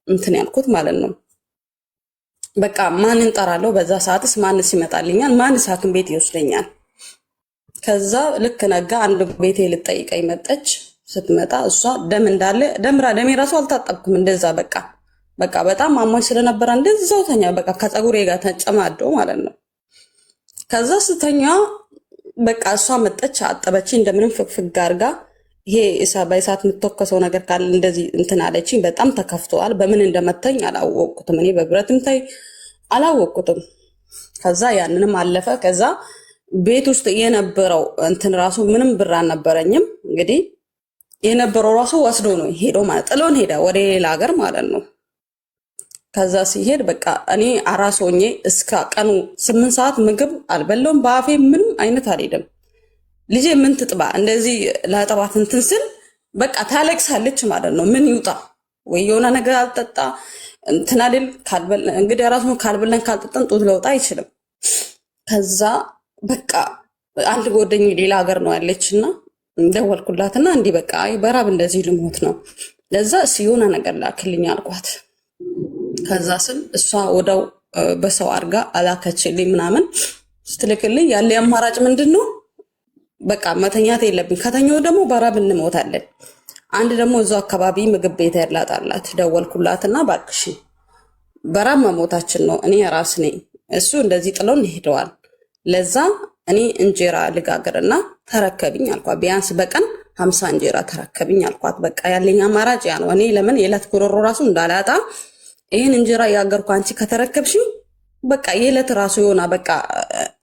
እንትን ያልኩት ማለት ነው። በቃ ማንን ጠራለሁ? በዛ ሰዓትስ ማንስ ይመጣልኛል? ማንስ ሐኪም ቤት ይወስደኛል? ከዛ ልክ ነጋ። አንድ ቤቴ ልጠይቀኝ መጠች። ስትመጣ እሷ ደም እንዳለ ደሜ ራሱ አልታጠብኩም። እንደዛ በቃ በጣም አሟኝ ስለነበረ እንደዛው ተኛ። በቃ ከፀጉሬ ጋር ተጨማዶ ማለት ነው። ከዛ ስተኛ በቃ እሷ መጠች፣ አጠበች እንደምንም ፍግፍግ አድርጋ። ይሄ በእሳት የምትተኮሰው ነገር ካለ እንደዚህ እንትን አለችኝ። በጣም ተከፍተዋል። በምን እንደመታኝ አላወቅኩትም። እኔ በብረትም ታይ አላወቅኩትም። ከዛ ያንንም አለፈ። ከዛ ቤት ውስጥ የነበረው እንትን ራሱ ምንም ብር አልነበረኝም። እንግዲህ የነበረው ራሱ ወስዶ ነው ሄዶ ማለት ጥሎን ሄዳ ወደ ሌላ ሀገር ማለት ነው። ከዛ ሲሄድ በቃ እኔ አራስ ሆኜ እስከ ቀኑ 8 ሰዓት ምግብ አልበላውም። በአፌ ምንም አይነት አልሄድም። ልጄ ምን ትጥባ እንደዚህ ለጠባት እንትን ስል በቃ ታለቅሳለች ማለት ነው። ምን ይውጣ ወይ የሆነ ነገር አልጠጣ እንትን አይደል እንግዲህ ራሱ ካልበላን ካልጠጣን ጡት ለውጣ አይችልም። ከዛ በቃ አንድ ጎደኝ ሌላ ሀገር ነው ያለችና ደወልኩላትና እንዲህ በቃ በራብ እንደዚህ ልሞት ነው፣ ለዛ የሆነ ነገር ላክልኝ አልኳት። ከዛ ስል እሷ ወዳው በሰው አድርጋ አላከችልኝ ምናምን ስትልክልኝ ያለ አማራጭ ምንድን ነው? በቃ መተኛት የለብኝ። ከተኛው ደግሞ በራብ እንሞታለን። አንድ ደግሞ እዛው አካባቢ ምግብ ቤት ያላጣላት ደወልኩላትና ባክሽ በራብ መሞታችን ነው፣ እኔ ራስ ነኝ፣ እሱ እንደዚህ ጥለውን ሄደዋል። ለዛ እኔ እንጀራ ልጋግርና ተረከብኝ አልኳት። ቢያንስ በቀን 50 እንጀራ ተረከብኝ አልኳት። በቃ ያለኝ አማራጭ ያ ነው። እኔ ለምን የዕለት ጉሮሮ ራሱ እንዳላጣ ይህን እንጀራ ያገርኩ አንቺ ከተረከብሽ በቃ የዕለት ራሱ የሆነ በቃ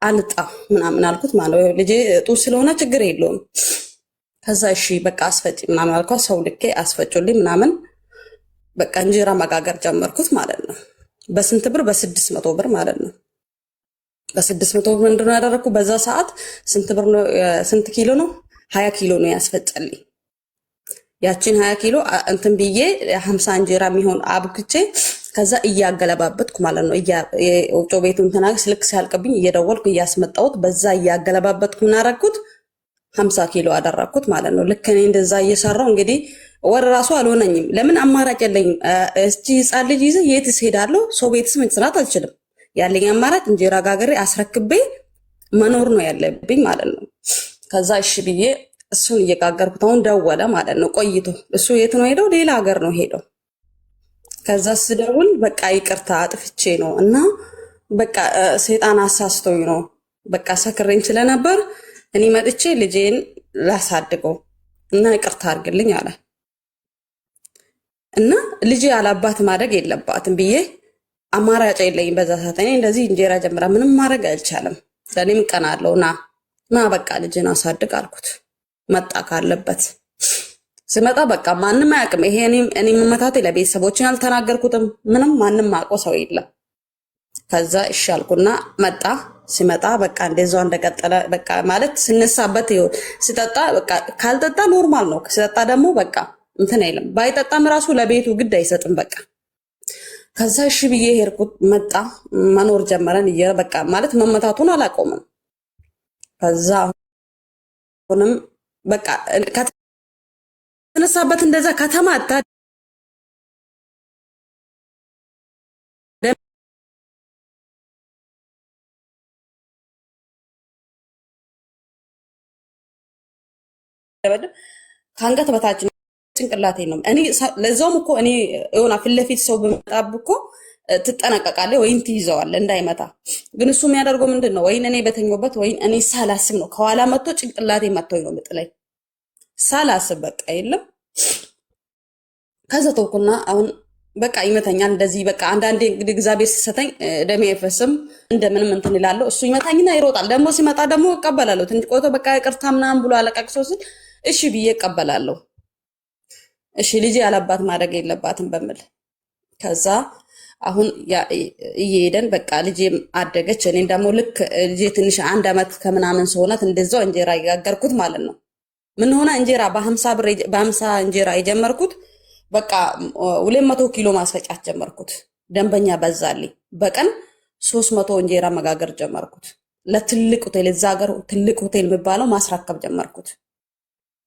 አልጣ ምናምን አልኩት ማለት ነው። ልጄ ጡት ስለሆነ ችግር የለውም። ከዛ እሺ በቃ አስፈጭ ምናምን አልኳት። ሰው ልኬ አስፈጩልኝ ምናምን በቃ እንጀራ መጋገር ጀመርኩት ማለት ነው። በስንት ብር? በ600 ብር ማለት ነው። በ600 ብር ምንድነው ያደረኩ? በዛ ሰዓት ስንት ብር ነው? ስንት ኪሎ ነው? 20 ኪሎ ነው ያስፈጨልኝ። ያችን 20 ኪሎ እንትን ብዬ 50 እንጀራ የሚሆን አብክቼ ከዛ እያገለባበትኩ ማለት ነው። ወፍጮ ቤቱ እንትና ስልክ ሲያልቅብኝ እየደወልኩ እያስመጣሁት በዛ እያገለባበትኩ ምን አደረኩት? 50 ኪሎ አደረኩት ማለት ነው። ልክ እኔ እንደዛ እየሰራው እንግዲህ ወር ራሱ አልሆነኝም። ለምን አማራጭ የለኝም። እስቲ ህፃን ልጅ ይዘህ የትስ ሄዳለሁ? ሰው ቤትስ መስራት አልችልም። ያለኝ አማራጭ እንጀራ ጋገሬ አስረክቤ መኖር ነው ያለብኝ ማለት ነው። ከዛ እሺ ብዬ እሱን እየጋገርኩት አሁን ደወለ ማለት ነው። ቆይቶ እሱ የት ነው ሄደው? ሌላ ሀገር ነው ሄደው። ከዛ ስደውል በቃ ይቅርታ አጥፍቼ ነው እና በቃ ሰይጣን አሳስቶኝ ነው በቃ ሰክሬኝ ስለነበር እኔ መጥቼ ልጄን ላሳድገው እና ይቅርታ አድርግልኝ አለ እና ልጄ ያላባት ማደግ የለባትም ብዬ አማራጭ የለኝም። በዛ ሰዓት እኔ እንደዚህ እንጀራ ጀምራ ምንም ማድረግ አልቻለም። ለእኔም ቀን አለው ና በቃ ልጅን አሳድግ አልኩት። መጣ ካለበት ስመጣ በቃ ማንም አያውቅም። ይሄ እኔ መመታቴ ለቤተሰቦችን አልተናገርኩትም። ምንም ማንም አውቀው ሰው የለም። ከዛ እሺ አልኩና መጣ። ሲመጣ በቃ እንደዛው እንደቀጠለ በቃ ማለት ስነሳበት ይሁን ሲጠጣ በቃ ካልጠጣ ኖርማል ነው። ሲጠጣ ደግሞ በቃ እንትን አይልም። ባይጠጣም ራሱ ለቤቱ ግድ አይሰጥም በቃ። ከዛ እሺ ብዬ ሄድኩት። መጣ መኖር ጀመረን። በቃ ማለት መመታቱን አላቆምም። ከዛ አሁንም በቃ ከተነሳበት እንደዛ ከተማታ ከአንገት በታች ጭንቅላቴ ነው። እኔ ለዛውም እኮ እኔ የሆነ ፊት ለፊት ሰው በመጣብ እኮ ትጠነቀቃለህ ወይም ትይዘዋለህ እንዳይመታ። ግን እሱ የሚያደርገው ምንድን ነው? ወይን እኔ በተኛሁበት ወይን እኔ ሳላስብ ነው ከኋላ መጥቶ ጭንቅላቴ መጥቶኝ ነው የምጥለኝ። ሳላስብ በቃ የለም። ከዛ ተውኩና አሁን በቃ ይመታኛል እንደዚህ በቃ አንዳንዴ እንግዲህ እግዚአብሔር ሲሰጠኝ ደሜ አይፈስም እንደምንም እንትን ይላለሁ። እሱ ይመታኝና ይሮጣል። ደግሞ ሲመጣ ደግሞ እቀበላለሁ። ትንሽ ቆይቶ በቃ ይቅርታ ምናምን ብሎ አለቃቅሶ ሲል እሺ ብዬ እቀበላለሁ። እሺ ልጄ ያለባት ማድረግ የለባትም በሚል ከዛ አሁን እየሄደን በቃ ልጄም አደገች። እኔ ደግሞ ልክ ልጄ ትንሽ 1 ዓመት ከምናምን ሰሆናት እንደዛው እንጀራ እየጋገርኩት ማለት ነው። ምን ሆነ እንጀራ በ50 እንጀራ የጀመርኩት በቃ 200 ኪሎ ማስፈጫት ጀመርኩት። ደንበኛ በዛልኝ። በቀን 300 እንጀራ መጋገር ጀመርኩት። ለትልቅ ሆቴል እዛ ሀገር ትልቅ ሆቴል የሚባለው ማስረከብ ጀመርኩት።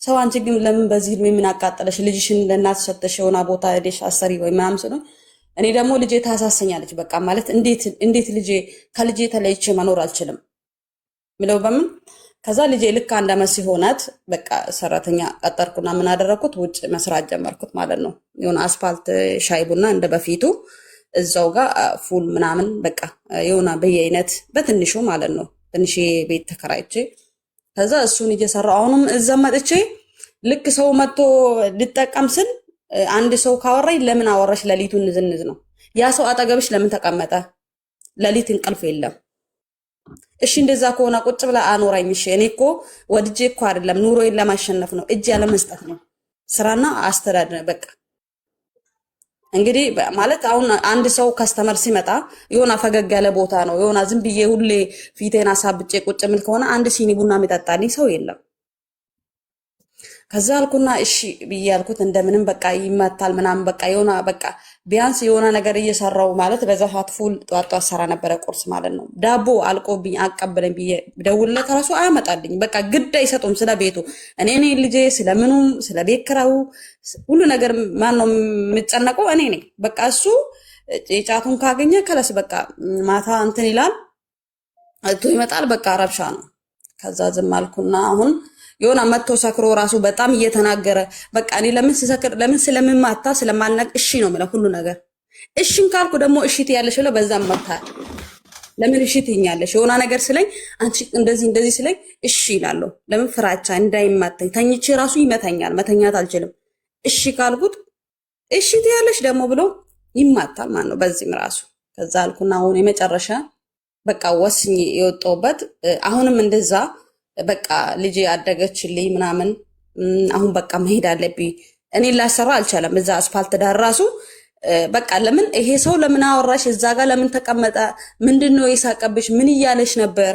ሰው አንቺ ግን ለምን በዚህ እድሜ ምን አቃጠለሽ? ልጅሽን ለእናት ሰጥተሽ የሆነ ቦታ ሄደሽ አሰሪ ወይ ምናምን ስለ እኔ ደግሞ ልጄ ታሳሰኛለች። በቃ ማለት እንዴት ከልጄ ተለይቼ መኖር አልችልም ምለው በምን ከዛ ልጄ ልክ 1 ዓመት ሲሆናት በቃ ሰራተኛ ቀጠርኩና ምን አደረኩት? ውጭ መስራት ጀመርኩት ማለት ነው። የሆነ አስፋልት ሻይ ቡና እንደ በፊቱ እዛው ጋር ፉል ምናምን በቃ የሆነ በየአይነት በትንሹ ማለት ነው። ትንሽ ቤት ተከራይቼ ከዛ እሱን እየሰራው አሁንም እዛ መጥቼ ልክ ሰው መጥቶ ልጠቀም ስል አንድ ሰው ካወራኝ ለምን አወራሽ? ሌሊቱን ንዝንዝ ነው። ያ ሰው አጠገብሽ ለምን ተቀመጠ? ሌሊት እንቅልፍ የለም። እሺ እንደዛ ከሆነ ቁጭ ብላ አኖራኝ። እሺ እኔ እኮ ወድጄ እኮ አይደለም ኑሮዬን ለማሸነፍ ነው፣ እጅ ያለ መስጠት ነው። ስራና አስተዳደር በቃ እንግዲህ ማለት አሁን አንድ ሰው ከስተመር ሲመጣ የሆነ ፈገግ ያለ ቦታ ነው የሆነ ዝም ብዬ ሁሌ ፊቴን አሳብጬ ቁጭ ምል ከሆነ አንድ ሲኒ ቡና የሚጠጣልኝ ሰው የለም። ከዛ አልኩና እሺ ብዬ ያልኩት እንደምንም በቃ ይመታል ምናምን በቃ የሆነ በቃ ቢያንስ የሆነ ነገር እየሰራው ማለት በዛ ሰዓት ፉል ጧጧ ሰራ ነበረ ቁርስ ማለት ነው። ዳቦ አልቆብኝ አቀበለኝ ብዬ ደውልለት ራሱ አያመጣልኝ። በቃ ግድ አይሰጡም ስለ ቤቱ እኔ ልጄ ስለምኑም ስለ ቤት ኪራዩ ሁሉ ነገር ማን ነው የምጨነቀው? እኔ ነኝ። በቃ እሱ ጫቱን ካገኘ ከለስ በቃ ማታ እንትን ይላል እቶ ይመጣል። በቃ ረብሻ ነው። ከዛ ዝም አልኩና አሁን የሆነ መጥቶ ሰክሮ ራሱ በጣም እየተናገረ በቃ እኔ ለምን ስሰክር ለምን ስለምማታ ስለማልነቅ እሺ ነው የምለው ሁሉ ነገር። እሺን ካልኩ ደግሞ እሺ ትያለሽ ብለው በዛም መታ ለምን እሺ ትይኛለሽ? የሆነ ነገር ስለኝ አንቺ እንደዚህ እንደዚህ ስለኝ እሺ ይላለሁ። ለምን ፍራቻ እንዳይማተኝ ተኝቼ ራሱ ይመታኛል። መተኛት አልችልም። እሺ ካልኩት እሺ ትያለሽ ደግሞ ብሎ ይማታል ማለት ነው። በዚህም ራሱ ከዛ አልኩና አሁን የመጨረሻ በቃ ወስኜ የወጣሁበት አሁንም እንደዛ በቃ ልጄ አደገችልኝ ምናምን አሁን በቃ መሄድ አለብኝ። እኔ ላሰራ አልቻለም። እዛ አስፋልት ዳር ራሱ በቃ ለምን ይሄ ሰው ለምን አወራሽ? እዛ ጋር ለምን ተቀመጠ? ምንድነው የሳቀብሽ? ምን እያለሽ ነበር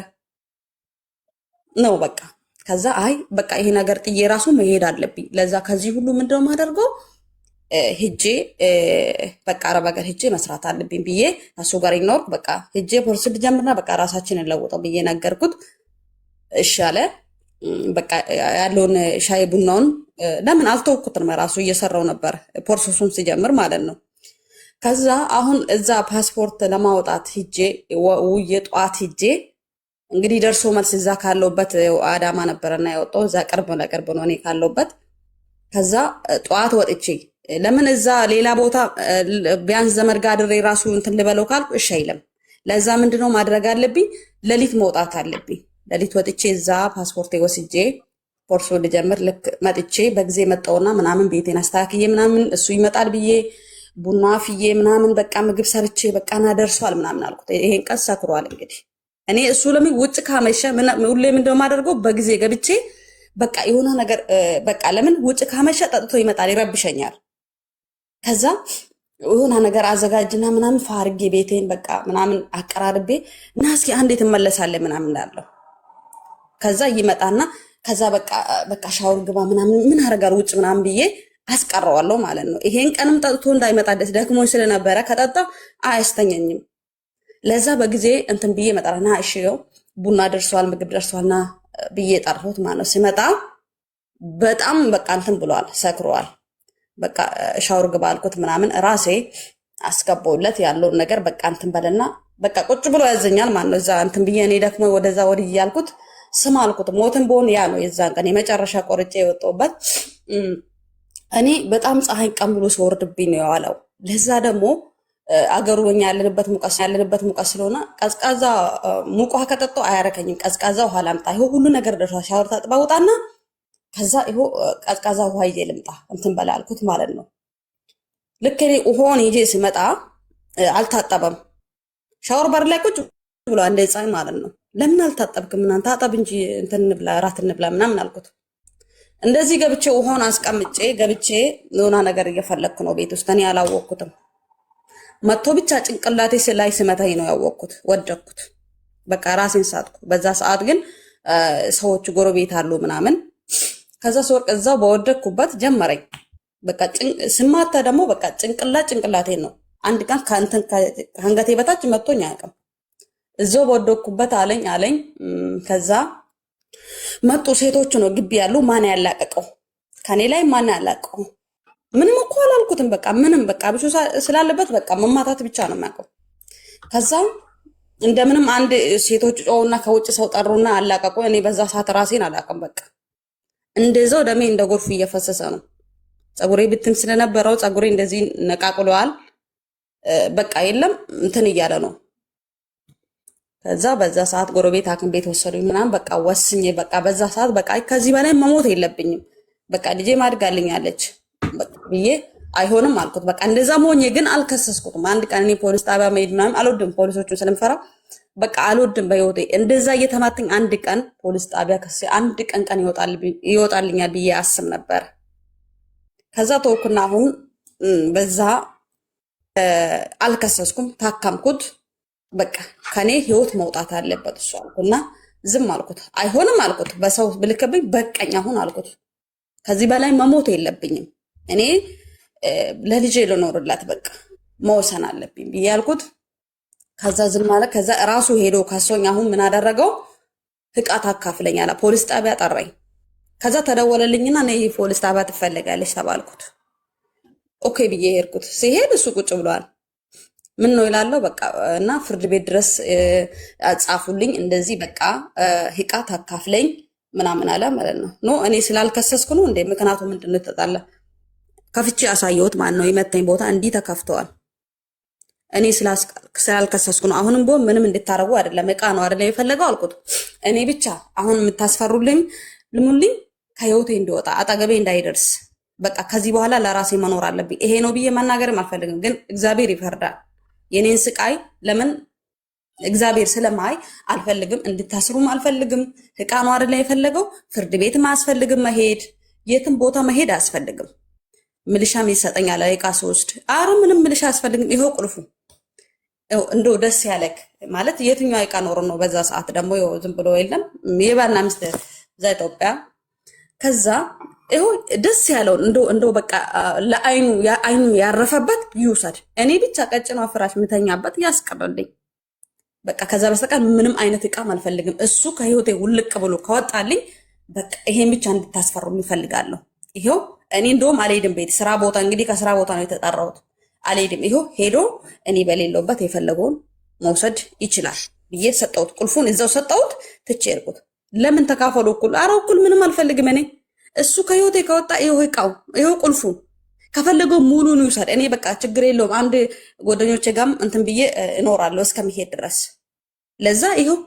ነው በቃ። ከዛ አይ በቃ ይሄ ነገር ጥዬ ራሱ መሄድ አለብኝ። ለዛ ከዚህ ሁሉ ምንድነው የማደርገው ሄጄ በቃ አረብ ሀገር ሄጄ መስራት አለብኝ ብዬ እሱ ጋር ይኖርኩ በቃ ሄጄ ፖሊስ ልጀምርና በቃ ራሳችንን እንለውጠው ብዬ ነገርኩት። እሺ አለ። በቃ ያለውን ሻይ ቡናውን ለምን አልተውኩትም ራሱ እየሰራው ነበር ፕሮሰሱን ሲጀምር ማለት ነው። ከዛ አሁን እዛ ፓስፖርት ለማውጣት ሄጄ ውዬ ጠዋት ሄጄ እንግዲህ ደርሶ መልስ እዛ ካለውበት አዳማ ነበርና ያወጣው እዛ ቅርብ ለቅርብ ነው እኔ ካለውበት። ከዛ ጠዋት ወጥቼ ለምን እዛ ሌላ ቦታ ቢያንስ ዘመድ ጋር አድሬ ራሱ እንትን ልበለው ካልኩ እሺ አይልም። ለዛ ምንድነው ማድረግ አለብኝ? ሌሊት መውጣት አለብኝ። ሌሊት ወጥቼ እዛ ፓስፖርት ወስጄ ፖርሶ ልጀምር ልክ መጥቼ በጊዜ መጣውና ምናምን ቤቴን አስተካክዬ ምናምን እሱ ይመጣል ብዬ ቡና ፍዬ ምናምን በቃ ምግብ ሰርቼ በቃ ና ደርሷል ምናምን አልኩት። ይሄን ቀን ሰክሯል። እንግዲህ እኔ እሱ ለምን ውጭ ካመሸ ሁሌ ምንድነው ማደርገው በጊዜ ገብቼ በቃ የሆነ ነገር በቃ ለምን ውጭ ካመሸ ጠጥቶ ይመጣል ይረብሸኛል። ከዛ የሆነ ነገር አዘጋጅና ምናምን ፋርጌ ቤቴን በቃ ምናምን አቀራርቤ እና እስኪ አንዴ ትመለሳለህ ምናምን እንዳለው ከዛ ይመጣና ከዛ በቃ ሻወር ግባ ምናምን ምን አረጋል ውጭ ምናምን ብዬ አስቀረዋለሁ ማለት ነው። ይሄን ቀንም ጠጥቶ እንዳይመጣ ደክሞኝ ስለነበረ ከጠጣ አያስተኛኝም። ለዛ በጊዜ እንትን ብዬ መጣራና እሺ ቡና ደርሷል ምግብ ደርሷልና ብዬ ጠርቶት ማለት ነው። ሲመጣ በጣም በቃ እንትን ብሏል፣ ሰክሯል። በቃ ሻወር ግባ አልኩት ምናምን ራሴ አስገባውለት ያለውን ነገር በቃ እንትን በለና በቃ ቁጭ ብሎ ያዘኛል ማለት ነው። እዛ እንትን ብዬ እኔ ደክሞ ወደዛ ወዲህ ያልኩት ስም አልኩት ሞትን በሆን ያ ነው የዛን ቀን የመጨረሻ ቆርጬ የወጣሁበት። እኔ በጣም ፀሐይ ቀን ብሎ ሲወርድብኝ ነው የዋለው። ለዛ ደግሞ አገሩ እኛ ያለንበት ሙቀት ስለሆነ ቀዝቃዛ ሙቅ ውሃ ከጠጣሁ አያረከኝም። ቀዝቃዛ ውሃ ላምጣ፣ ይሄ ሁሉ ነገር ደርሷል። ሻወር ታጥባ ውጣና ከዛ ይሄ ቀዝቃዛ ውሃ ይዤ ልምጣ እንትን በላ አልኩት ማለት ነው። ልክ እኔ ውሃውን ይዤ ሲመጣ አልታጠበም። ሻወር በር ላይ ቁጭ ብሎ አንደ ፀሐይ ማለት ነው። ለምን አልታጠብክም? ምናምን ታጠብ እንጂ እንትን እንብላ እራት እንብላ ምናምን አልኩት። እንደዚህ ገብቼ ውሃውን አስቀምጬ ገብቼ የሆነ ነገር እየፈለግኩ ነው ቤት ውስጥ እኔ አላወቅኩትም። መጥቶ ብቻ ጭንቅላቴ ላይ ስመታኝ ነው ያወቅኩት። ወደቅኩት፣ በቃ ራሴን ሳትኩ። በዛ ሰዓት ግን ሰዎች ጎረቤት አሉ ምናምን። ከዛ ስወርቅ እዛው በወደቅኩበት ጀመረኝ። በቃ ስማታ ደግሞ በቃ ጭንቅላቴን ነው። አንድ ቀን ከአንገቴ በታች መጥቶኝ አያውቅም። እዛው በወደቅኩበት አለኝ። ከዛ መጡ ሴቶቹ ነው ግቢ ያሉ። ማን ያላቀቀው ከኔ ላይ ማን ያላቀቀው? ምንም እኮ አላልኩትም። በቃ ምንም በቃ ብቻ ስላለበት በቃ መማታት ብቻ ነው የሚያውቀው። ከዛ እንደምንም አንድ ሴቶች ጮውና ከውጭ ሰው ጠሩና አላቀቁ። እኔ በዛ ሰዓት ራሴን አላውቅም። በቃ እንደዛው ደሜ እንደ ጎርፍ እየፈሰሰ ነው። ፀጉሬ ብትን ስለነበረው ፀጉሬ እንደዚህ ነቃቅሏል። በቃ የለም እንትን እያለ ነው። ከዛ በዛ ሰዓት ጎረቤት ሐኪም ቤት ወሰዱኝ ምናምን በቃ ወስኜ በቃ በዛ ሰዓት በቃ ከዚህ በላይ መሞት የለብኝም በቃ ልጄ ማድጋልኛለች ብዬ አይሆንም አልኩት። በቃ እንደዛ ሞኜ ግን አልከሰስኩትም። አንድ ቀን እኔ ፖሊስ ጣቢያ መሄድ ምናምን አልወድም፣ ፖሊሶቹን ስለምፈራ በቃ አልወድም በህይወቴ። እንደዛ እየተማተኝ አንድ ቀን ፖሊስ ጣቢያ ከሴ አንድ ቀን ይወጣልኛል ብዬ አስብ ነበር። ከዛ ተወኩና አሁን በዛ አልከሰስኩም፣ ታካምኩት። በቃ ከኔ ህይወት መውጣት አለበት እሱ አልኩና ዝም አልኩት። አይሆንም አልኩት። በሰው ብልክብኝ በቀኝ አሁን አልኩት። ከዚህ በላይ መሞት የለብኝም እኔ ለልጄ ልኖርላት በቃ መወሰን አለብኝ ብዬ አልኩት። ከዛ ዝም አለ። ከዛ ራሱ ሄዶ ካሶኝ አሁን ምን አደረገው? ፍቃት አካፍለኛል። ፖሊስ ጣቢያ ጠራኝ። ከዛ ተደወለልኝና ነይ ፖሊስ ጣቢያ ትፈልጋለች ተባልኩት። ኦኬ ብዬ ሄድኩት። ሲሄድ እሱ ቁጭ ብሏል። ምን ነው ይላለው በቃ እና ፍርድ ቤት ድረስ ጻፉልኝ እንደዚህ በቃ ሂቃ ታካፍለኝ ምናምን አለ ማለት ነው። ኖ እኔ ስላልከሰስኩ ነው እንዴ? ምክንያቱ ምንድነው? ተጣላ ከፍቼ አሳየሁት ማለት ነው። የመታኝ ቦታ እንዲህ ተከፍተዋል። እኔ ስላልከሰስኩ ነው። አሁንም ቢሆን ምንም እንድታረጉ አይደለም፣ እቃ ነው አይደለም የፈለገው አልኩት። እኔ ብቻ አሁን የምታስፈሩልኝ ልሙልኝ ከህይወቴ እንዲወጣ አጠገቤ እንዳይደርስ በቃ ከዚህ በኋላ ለራሴ መኖር አለብኝ። ይሄ ነው ብዬ መናገርም አልፈልግም፣ ግን እግዚአብሔር ይፈርዳል። የኔን ስቃይ ለምን እግዚአብሔር ስለማይ አልፈልግም፣ እንድታስሩም አልፈልግም። እቃ ነው አይደለም የፈለገው። ፍርድ ቤትም አያስፈልግም መሄድ፣ የትም ቦታ መሄድ አያስፈልግም። ምልሻም ይሰጠኛል እቃ ስወስድ። አረ ምንም ምልሻ አያስፈልግም። ይኸው ቁልፉ እንደው ደስ ያለክ ማለት የትኛው እቃ ኖሮ ነው? በዛ ሰዓት ደግሞ ዝም ብሎ የለም የባልና ሚስት እዛ ኢትዮጵያ። ከዛ ይኸው ደስ ያለውን እንደው በቃ ለአይኑ ያረፈበት ይውሰድ። እኔ ብቻ ቀጭኗ ፍራሽ ምተኛበት ያስቀርልኝ በቃ። ከዛ በስተቀር ምንም አይነት እቃም አልፈልግም። እሱ ከህይወቴ ውልቅ ብሎ ከወጣልኝ በቃ ይሄን ብቻ እንድታስፈሩ ይፈልጋለሁ። ይሄው እኔ እንደውም አልሄድም ቤት ስራ ቦታ እንግዲህ ከስራ ቦታ ነው የተጠራሁት። አልሄድም። ይሄው ሄዶ እኔ በሌለውበት የፈለገውን መውሰድ ይችላል ብዬ ሰጠሁት። ቁልፉን እዛው ሰጠሁት፣ ትቼ እርኩት። ለምን ተካፈሉ እኩል? ኧረ እኩል ምንም አልፈልግም እኔ። እሱ ከህይወቴ ከወጣ ይሄው እቃው ይሄው ቁልፉ ከፈለገው ሙሉን ይውሰድ። እኔ በቃ ችግር የለውም። አንድ ጓደኞቼ ጋርም እንትን ብዬ እኖራለሁ እስከሚሄድ ድረስ። ለዛ ይሄው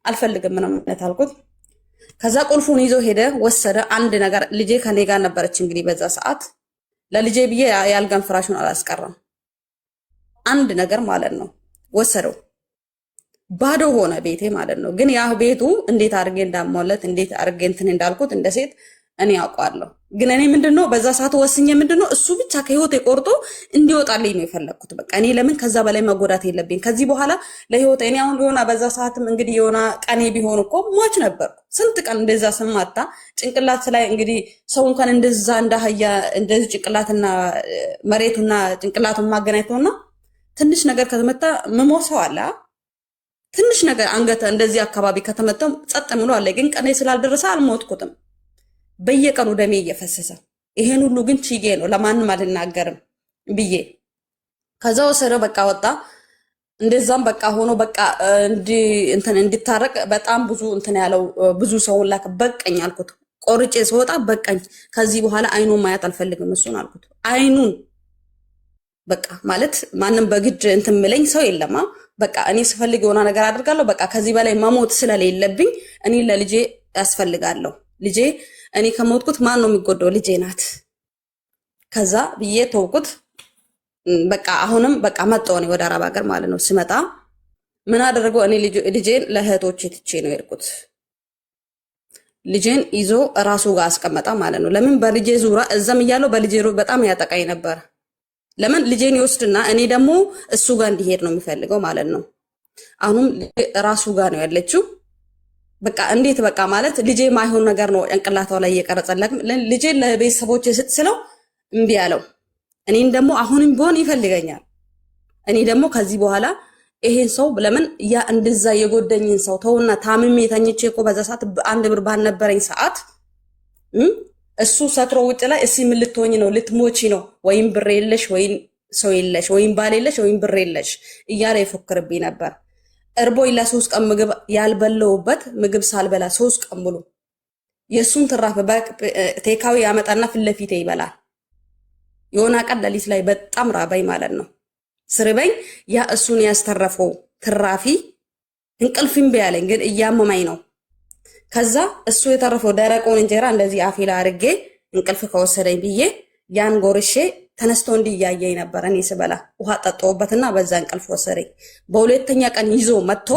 አልፈልግም ምንም ማለት አልኩት። ከዛ ቁልፉን ይዞ ሄደ፣ ወሰደ። አንድ ነገር ልጄ ከኔ ጋር ነበረች እንግዲህ በዛ ሰዓት ለልጄ ብዬ ያልጋን ፍራሹን አላስቀረም። አንድ ነገር ማለት ነው ወሰደው። ባዶ ሆነ ቤቴ ማለት ነው። ግን ያ ቤቱ እንዴት አድርጌ እንዳሟለት እንዴት አድርጌ እንትን እንዳልኩት እንደ ሴት እኔ አውቃለሁ። ግን እኔ ምንድነው በዛ ሰዓት ወስኜ ምንድነው እሱ ብቻ ከህይወቴ ቆርጦ እንዲወጣልኝ ነው የፈለኩት። በቃ እኔ ለምን ከዛ በላይ መጎዳት የለብኝ ከዚህ በኋላ ለህይወቴ። እኔ አሁን የሆነ በዛ ሰዓትም እንግዲህ የሆነ ቀኔ ቢሆን እኮ ሟች ነበርኩ። ስንት ቀን እንደዛ ስማታ ጭንቅላት ላይ እንግዲህ ሰው እንኳን እንደዛ እንዳህያ እንደዚህ ጭንቅላትና መሬቱና ጭንቅላቱን ማገናኝቶና ትንሽ ነገር ከተመታ መሞሰው አለ። ትንሽ ነገር አንገተ እንደዚህ አካባቢ ከተመታው ጸጥ ምሎ አለ። ግን ቀኔ ስላልደረሰ አልሞትኩትም። በየቀኑ ደሜ እየፈሰሰ ይሄን ሁሉ ግን ችዬ ነው ለማንም አልናገርም ብዬ ከዛ ወሰደው። በቃ ወጣ። እንደዛም በቃ ሆኖ በቃ እንትን እንዲታረቅ በጣም ብዙ እንትን ያለው ብዙ ሰው ላክ። በቀኝ አልኩት። ቆርጬ ስወጣ በቃኝ። ከዚህ በኋላ አይኑን ማየት አልፈልግም እሱን አልኩት። አይኑን በቃ ማለት ማንም በግድ እንትን ምለኝ ሰው የለማ። በቃ እኔ ስፈልግ የሆነ ነገር አድርጋለሁ። በቃ ከዚህ በላይ መሞት ስለሌለብኝ እኔ ለልጄ ያስፈልጋለሁ። ልጄ እኔ ከሞትኩት ማን ነው የሚጎዳው? ልጄ ናት። ከዛ ብዬ ተውኩት። በቃ አሁንም በቃ መጣሁ እኔ ወደ አረብ ሀገር ማለት ነው። ስመጣ ምን አደረገው? እኔ ልጄን ለእህቶቼ ትቼ ነው የሄድኩት። ልጄን ይዞ ራሱ ጋር አስቀመጣ ማለት ነው። ለምን በልጄ ዙራ እዛም እያለው በልጄ በጣም ያጠቃኝ ነበር። ለምን ልጄን ይወስድና እኔ ደግሞ እሱ ጋር እንዲሄድ ነው የሚፈልገው ማለት ነው። አሁንም ራሱ ጋር ነው ያለችው። በቃ እንዴት በቃ ማለት ልጄ ማይሆን ነገር ነው ጭንቅላቷ ላይ እየቀረጸላት። ልጄን ለቤተሰቦቼ ስትስለው እምቢ አለው። እኔን ደግሞ አሁንም ቢሆን ይፈልገኛል። እኔ ደግሞ ከዚህ በኋላ ይሄን ሰው ለምን ያ እንደዛ የጎደኝን ሰው ተውና፣ ታምሜ ተኝቼ እኮ በዛ ሰዓት አንድ ብር ባልነበረኝ ሰዓት እሱ ሰክሮ ውጭ ላይ እሺ ምን ልትሆኝ ነው? ልትሞቺ ነው? ወይም ብር የለሽ ወይም ሰው የለሽ ወይም ባል የለሽ ወይም ብር የለሽ እያለ ይፎክርብኝ ነበር። እርቦኝ ለ3 ቀን ምግብ ያልበለውበት ምግብ ሳልበላ 3 ቀን ሙሉ የሱን ትራፍ ቴካዊ ያመጣና ፊት ለፊቴ ይበላል። የሆነ ቀን ሌሊት ላይ በጣም ራበኝ ማለት ነው። ስርበኝ ያ እሱን ያስተረፈው ትራፊ እንቅልፍ እምቢ አለኝ፣ ግን እያመመኝ ነው። ከዛ እሱ የተረፈው ደረቁን እንጀራ እንደዚህ አፌ ላይ አድርጌ እንቅልፍ ከወሰደኝ ብዬ ያን ጎርሼ ተነስቶ እንዲያየኝ ነበር። እኔ ስበላ ውሃ ጠጣሁበትና በዛ እንቅልፍ ወሰደኝ። በሁለተኛ ቀን ይዞ መጥቶ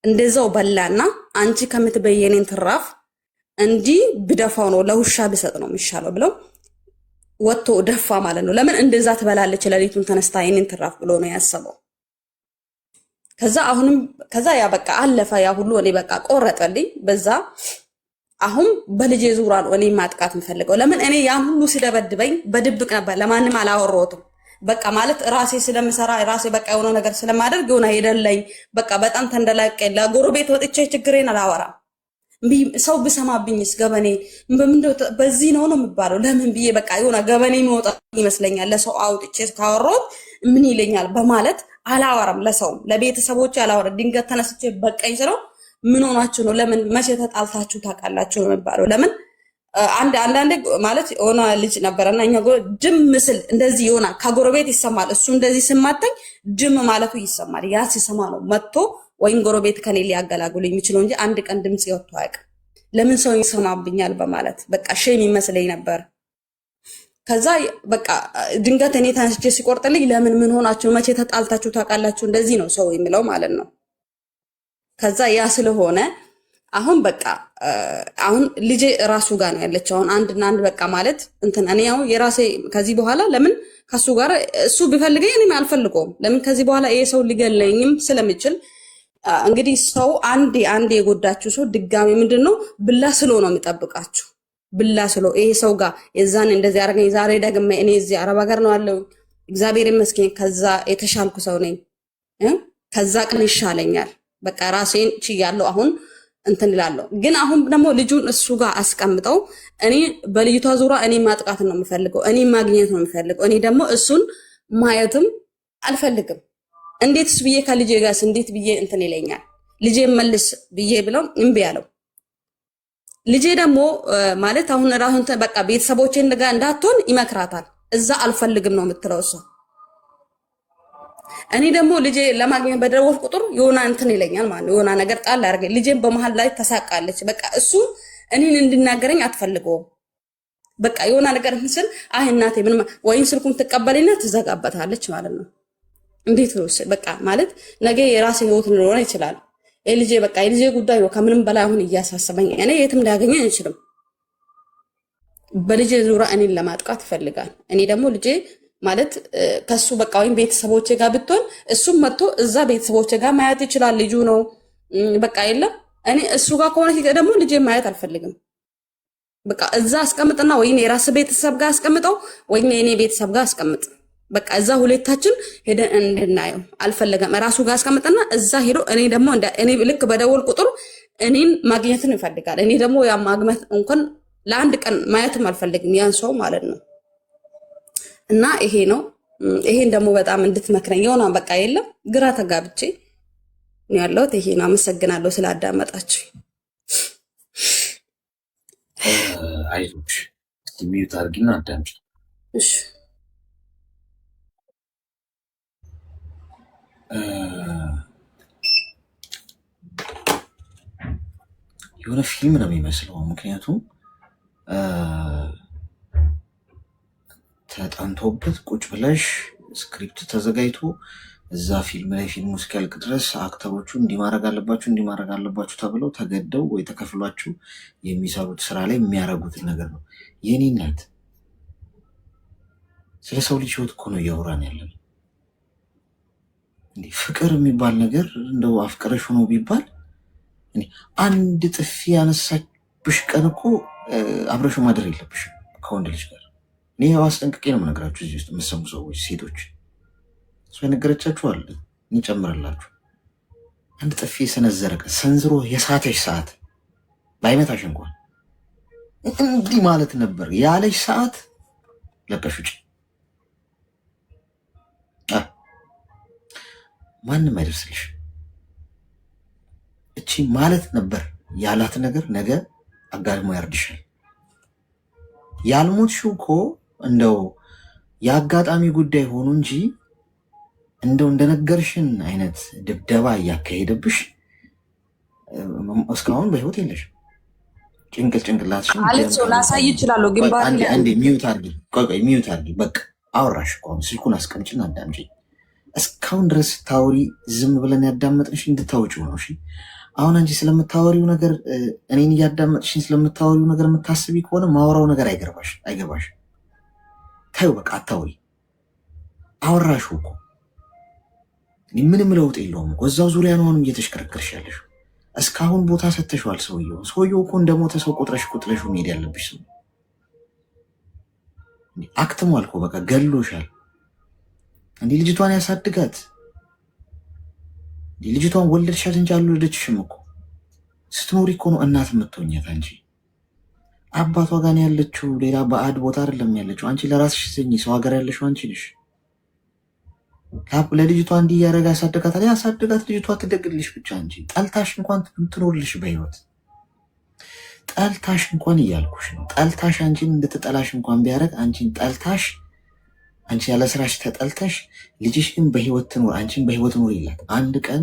እንደዛው በላና አንቺ ከምትበየኔን ትራፍ እንዲህ ብደፋው ነው ለውሻ ብሰጥ ነው የሚሻለው ብለው ወጥቶ ደፋ ማለት ነው። ለምን እንደዛ ትበላለች ሌሊቱን ተነስታ የኔን ትራፍ ብሎ ነው ያሰበው። ከዛ ያ በቃ አለፈ ያ ሁሉ። እኔ በቃ ቆረጠልኝ በዛ። አሁን በልጄ ዙራ ነው እኔ ማጥቃት የምፈልገው። ለምን እኔ ያን ሁሉ ሲደበድበኝ በድብቅ ነበር፣ ለማንም አላወራሁትም። በቃ ማለት ራሴ ስለምሰራ ራሴ በቃ የሆነ ነገር ስለማደርግ የሆነ ሄደለኝ በቃ በጣም ተንደላቀ። ለጎረቤት ወጥቼ ችግሬን አላወራም። ሰው ብሰማብኝስ ገበኔ በዚህ ነው የሚባለው? ለምን ብዬ በቃ የሆነ ገበኔ የሚወጣ ይመስለኛል። ለሰው አውጥቼ ካወራሁት ምን ይለኛል በማለት አላወራም። ለሰውም ለቤተሰቦች አላወራም። ድንገት ተነስቼ በቀኝ ስለው ምን ሆናችሁ ነው? ለምን መቼ ተጣልታችሁ ታውቃላችሁ ነው የሚባለው። ለምን አንዳንዴ ማለት የሆነ ልጅ ነበረና እኛ ጅም ምስል እንደዚህ የሆነ ከጎረቤት ይሰማል። እሱ እንደዚህ ስማተኝ ጅም ማለቱ ይሰማል። ያ ሲሰማ ነው መጥቶ ወይም ጎረቤት ከኔ ሊያገላግሉ የሚችለው እንጂ አንድ ቀን ድምጽ ይወጣ አያውቅም። ለምን ሰው ይሰማብኛል በማለት በቃ ሼም ይመስለኝ ነበር። ከዛ በቃ ድንገት እኔ ተነስቼ ሲቆርጥልኝ ለምን ምን ሆናችሁ መቼ ተጣልታችሁ ታውቃላችሁ እንደዚህ ነው ሰው የሚለው ማለት ነው። ከዛ ያ ስለሆነ አሁን በቃ አሁን ልጄ ራሱ ጋር ነው ያለችው። አሁን አንድና አንድ በቃ ማለት እንትን እኔ ያው የራሴ ከዚህ በኋላ ለምን ከሱ ጋር እሱ ቢፈልገኝ እኔም አልፈልገውም። ለምን ከዚህ በኋላ ይሄ ሰው ሊገለኝም ስለሚችል እንግዲህ ሰው አንዴ የጎዳችሁ ሰው ድጋሚ ምንድነው ብላ ስሎ ነው የሚጠብቃችሁ። ብላ ስሎ ይሄ ሰው ጋር የዛን እንደዚህ አረገኝ ዛሬ ደግሜ እኔ እዚህ አረብ ሀገር ነው ያለው እግዚአብሔር ይመስገን ከዛ የተሻልኩ ሰው ነኝ። ከዛ ቀን ይሻለኛል በቃ ራሴን ችያለሁ አሁን እንትን እላለሁ። ግን አሁን ደግሞ ልጁን እሱ ጋር አስቀምጠው እኔ በልጅቷ ዙሪያ እኔ ማጥቃት ነው የምፈልገው፣ እኔ ማግኘት ነው የምፈልገው። እኔ ደግሞ እሱን ማየትም አልፈልግም። እንዴትስ ብዬ ከልጄ ጋርስ እንዴት ብዬ እንትን ይለኛል? ልጄ መልስ ብዬ ብለው እምቢ ያለው ልጄ ደግሞ ማለት አሁን ራሱን በቃ ቤተሰቦቼን ጋር እንዳትሆን ይመክራታል። እዛ አልፈልግም ነው የምትለው እሷ። እኔ ደግሞ ልጄ ለማግኘት በደወል ቁጥር የሆነ እንትን ይለኛል ማለት ነው። የሆነ ነገር ጣል አድርገኝ ልጄን በመሃል ላይ ተሳቃለች። በቃ እሱ እኔን እንድናገረኝ አትፈልገውም። በቃ የሆነ ነገር እንስል አይ እናቴ ምንም ወይን ስልኩን ትቀበልና ትዘጋበታለች ማለት ነው። እንዴት ነው በቃ ማለት ነገ የራሴ ህይወት ሊኖር ይችላል። የልጄ በቃ የልጄ ጉዳይ ነው ከምንም በላይ አሁን እያሳሰበኝ። እኔ የትም ሊያገኘኝ አይችልም። በልጄ ዙሪያ እኔን ለማጥቃት ይፈልጋል። እኔ ደግሞ ልጄ ማለት ከሱ በቃ ወይም ቤተሰቦቼ ጋር ብትሆን እሱም መጥቶ እዛ ቤተሰቦቼ ጋር ማየት ይችላል። ልጁ ነው በቃ የለም እኔ እሱ ጋር ከሆነ ደግሞ ልጄ ማየት አልፈልግም። በቃ እዛ አስቀምጥና ወይ የራስ ቤተሰብ ጋር አስቀምጠው ወይ የኔ ቤተሰብ ጋር አስቀምጥ። በቃ እዛ ሁለታችን ሄደን እንድናየው አልፈለገም። ራሱ ጋር አስቀምጥና እዛ ሄዶ እኔ ደግሞ እኔ ልክ በደወል ቁጥር እኔን ማግኘትን ይፈልጋል። እኔ ደግሞ ያ ማግኘት እንኳን ለአንድ ቀን ማየትም አልፈልግም ያን ሰው ማለት ነው። እና ይሄ ነው። ይሄን ደግሞ በጣም እንድትመክረኝ የሆነ በቃ የለም ግራ ተጋብቼ ነው ያለሁት። ይሄ ነው። አመሰግናለሁ ስላዳመጣችሁ። አይዞሽ ሚዩት አድርጊና አዳምጪ። እሺ የሆነ ፊልም ነው የሚመስለው። ምክንያቱም ተጠንቶበት ቁጭ ብለሽ ስክሪፕት ተዘጋጅቶ እዛ ፊልም ላይ ፊልሙ እስኪያልቅ ድረስ አክተሮቹ እንዲማረግ አለባችሁ ተብለው ተገደው ወይ ተከፍሏችሁ የሚሰሩት ስራ ላይ የሚያደርጉትን ነገር ነው። የኔ እናት ስለ ሰው ልጅ ህይወት እኮ ነው እያወራን ያለን። ፍቅር የሚባል ነገር እንደው አፍቅረሽ ሆኖ ቢባል አንድ ጥፊ ያነሳብሽ ቀን እኮ አብረሹ ማደር የለብሽ ከወንድ ልጅ ጋር። እኔ ያው አስጠንቅቄ ነው የምነግራችሁ። እዚህ ውስጥ የምትሰሙ ሰዎች ሴቶች እሷ የነገረቻችሁ አለ እንጨምርላችሁ። አንድ ጥፊ የሰነዘረ ቀን ሰንዝሮ የሳተሽ ሰዓት ባይመታሽ እንኳን እንዲህ ማለት ነበር ያለሽ ሰዓት ለቀሽ ውጭ። ማንም አይደርስልሽ። እቺ ማለት ነበር ያላት ነገር ነገ አጋድሞ ያርድሻል። ያልሞትሽው እኮ እንደው የአጋጣሚ ጉዳይ ሆኖ እንጂ እንደው እንደነገርሽን አይነት ድብደባ እያካሄደብሽ እስካሁን በህይወት የለሽም። ጭንቅላትሽን ላሳይ ይችላለሁ። ግንባር አንዴ ሚዩት አድርጊ። ቆይ ሚዩት አድርጊ። በቃ አወራሽ እኮ አሁን ስልኩን አስቀምጪና አዳምጪ። እስካሁን ድረስ ታወሪ ዝም ብለን ያዳመጥንሽ እንድታወጪው ነው። እሺ አሁን አንቺ ስለምታወሪው ነገር እኔን እያዳመጥሽኝ ስለምታወሪው ነገር የምታስቢ ከሆነ ማወራው ነገር አይገባሽ። ታዩ በቃ አታወሪ። አወራሽው እኮ ምንም ለውጥ የለውም እኮ እዛው ዙሪያ ነው አሁንም እየተሽከረከርሽ ያለሽው። እስካሁን ቦታ ሰጥተሽዋል። ሰውየው እኮ እንደሞተ ሰው ቆጥረሽ ቁጥለሽው መሄድ ያለብሽ ሰው አክትሟል እኮ በቃ ገሎሻል። እንዲህ ልጅቷን ያሳድጋት። ልጅቷን ወለድሻት እንጂ አልወለደችሽም እኮ ስትኖሪ እኮ ነው እናት የምትሆኛት አንቺ። አባቷ ጋር ነው ያለችው፣ ሌላ ባዕድ ቦታ አይደለም ያለችው። አንቺ ለራስሽ ስኝ፣ ሰው ሀገር ያለሽው አንቺ ነሽ። ለልጅቷ እንዲህ እያደረገ ያሳድጋታል። ያሳድጋት፣ ልጅቷ ትደግልሽ ብቻ እንጂ ጠልታሽ እንኳን ትኖርልሽ በህይወት ጠልታሽ እንኳን እያልኩሽ ነው። ጠልታሽ አንቺን እንድትጠላሽ እንኳን ቢያደርግ አንቺን ጠልታሽ፣ አንቺ ያለ ስራሽ ተጠልተሽ፣ ልጅሽ ግን በህይወት ትኖር፣ አንቺን በህይወት ኖር ይላት። አንድ ቀን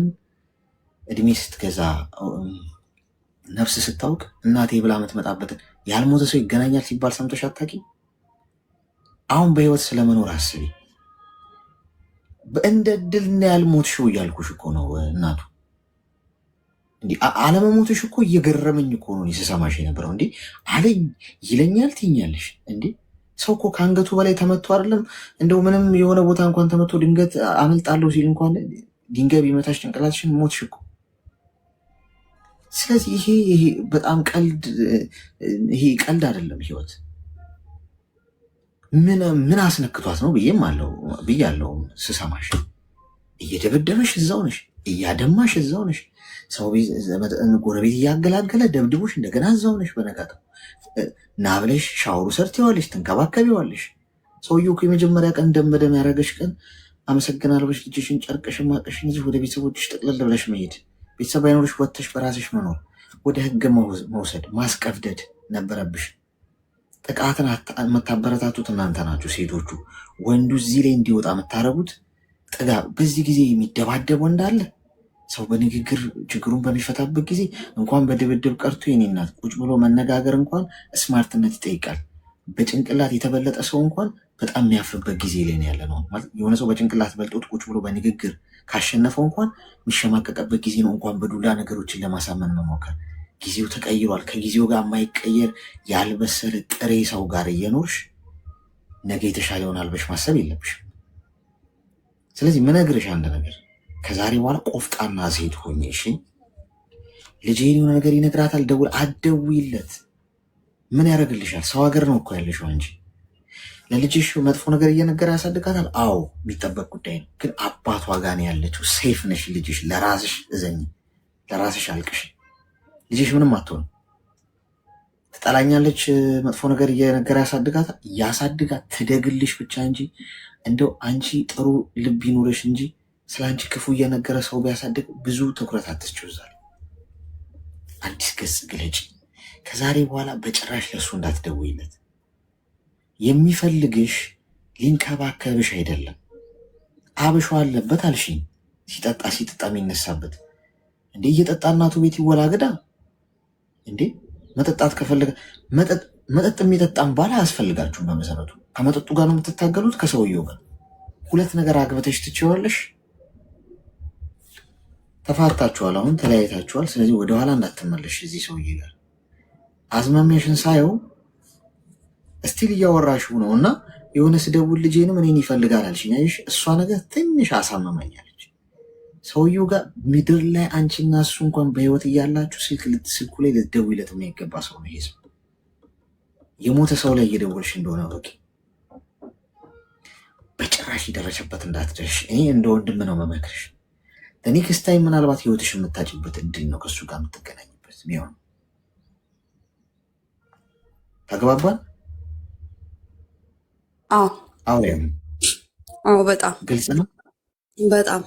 እድሜ ስትገዛ ነፍስ ስታውቅ እናቴ ብላ የምትመጣበትን ያልሞተ ሰው ይገናኛል ሲባል ሰምተሽ አታውቂም? አሁን በህይወት ስለመኖር አስቢ። እንደ ድልና ያልሞትሽው እያልኩሽ እኮ ነው እናቱ። እንዲህ አለመሞትሽ እኮ እየገረመኝ እኮ ነው ስሰማሽ የነበረው። እንዲህ አለኝ ይለኛል ትይኛለሽ። እንዲህ ሰው እኮ ከአንገቱ በላይ ተመቶ አይደለም እንደው ምንም የሆነ ቦታ እንኳን ተመቶ ድንገት አመልጣለሁ ሲል እንኳን ድንጋይ ቢመታሽ ጭንቅላትሽን ሞትሽ እኮ። ስለዚህ ይሄ በጣም ቀልድ፣ ይሄ ቀልድ አይደለም ህይወት። ምን አስነክቷት ነው ብያለው ስሰማሽ። እየደበደበሽ እዛው ነሽ፣ እያደማሽ እዛው ነሽ፣ ሰው ጎረቤት እያገላገለ ደብድቦሽ እንደገና እዛው ነሽ። በነጋታው ና ብለሽ ሻወሩ ሰርተዋለሽ፣ ትንከባከቢዋለሽ። ሰውየው እኮ የመጀመሪያ ቀን ደም በደም ያደረገሽ ቀን አመሰግናለሁ ብለሽ ልጅሽን ጨርቅሽን ማቀሽን ይዘሽ ወደ ቤተሰቦችሽ ጠቅለል ብለሽ መሄድ፣ ቤተሰብ አይኖርሽ ወጥተሽ በራስሽ መኖር፣ ወደ ህግ መውሰድ ማስቀፍደድ ነበረብሽ። ጥቃትን የምታበረታቱት እናንተ ናችሁ ሴቶቹ። ወንዱ እዚህ ላይ እንዲወጣ የምታደርጉት ጥጋብ። በዚህ ጊዜ የሚደባደብ ወንድ አለ። ሰው በንግግር ችግሩን በሚፈታበት ጊዜ እንኳን በድብድብ ቀርቶ የኔ እናት ቁጭ ብሎ መነጋገር እንኳን ስማርትነት ይጠይቃል። በጭንቅላት የተበለጠ ሰው እንኳን በጣም የሚያፍርበት ጊዜ ላይ ነው ያለ ነው። የሆነ ሰው በጭንቅላት በልጦት ቁጭ ብሎ በንግግር ካሸነፈው እንኳን የሚሸማቀቀበት ጊዜ ነው። እንኳን በዱላ ነገሮችን ለማሳመን መሞከር። ጊዜው ተቀይሯል። ከጊዜው ጋር የማይቀየር ያልበሰለ ጥሬ ሰው ጋር እየኖርሽ ነገ የተሻለ ይሆናል ብለሽ ማሰብ የለብሽም። ስለዚህ ምነግርሽ አንድ ነገር፣ ከዛሬ በኋላ ቆፍጣና ሴት ሆኜ እሺ። ልጄን የሆነ ነገር ይነግራታል፣ አትደውይለት። ምን ያደርግልሻል? ሰው ሀገር ነው እኮ ያለሽው እንጂ ለልጅሽ መጥፎ ነገር እየነገረ ያሳድጋታል። አዎ የሚጠበቅ ጉዳይ ነው። ግን አባቷ ጋር ነው ያለችው። ሴፍ ነሽ ልጅሽ። ለራስሽ እዘኝ፣ ለራስሽ አልቅሽ። ልጅሽ ምንም አትሆንም። ትጠላኛለች፣ መጥፎ ነገር እየነገረ ያሳድጋት፣ ትደግልሽ ብቻ እንጂ እንደው አንቺ ጥሩ ልብ ይኑርሽ እንጂ ስለ አንቺ ክፉ እየነገረ ሰው ቢያሳድግ ብዙ ትኩረት አትስጭውዛል። አዲስ ገጽ ግለጭ። ከዛሬ በኋላ በጭራሽ ለሱ እንዳትደውይለት። የሚፈልግሽ ሊንከባከብሽ አይደለም። አብሾ አለበት አልሽኝ። ሲጠጣ የሚነሳበት እንዴ? እየጠጣ እናቱ ቤት ይወላግዳ እንዴ? መጠጣት ከፈለገ መጠጥ የሚጠጣም ባል አያስፈልጋችሁም። በመሰረቱ ከመጠጡ ጋር ነው የምትታገሉት፣ ከሰውየው ጋር። ሁለት ነገር አግብተሽ ትችዋለሽ። ተፋታችኋል፣ አሁን ተለያይታችኋል። ስለዚህ ወደኋላ እንዳትመለሽ እዚህ ሰውዬ ጋር። አዝማሚያሽን ሳየው እስቲል እያወራሽው ነው እና የሆነ ስደውል ልጄንም እኔን ይፈልጋል አልሽኝ። አየሽ፣ እሷ ነገር ትንሽ አሳመመኛለች። ሰውየው ጋር ምድር ላይ አንቺና እሱ እንኳን በህይወት እያላችሁ ስልኩ ላይ ልትደውይለት የማይገባ ሰው ነው ይሄ ሰው። የሞተ ሰው ላይ እየደወልሽ እንደሆነ በቂ። በጭራሽ የደረሰበት እንዳትደርሽ። እኔ እንደ ወንድም ነው መመክርሽ። ኔክስት ታይም ምናልባት ህይወትሽ የምታጭበት እድል ነው ከእሱ ጋር የምትገናኝበት ሚሆን። ተግባባን? አዎ በጣም ግልጽ ነው። በጣም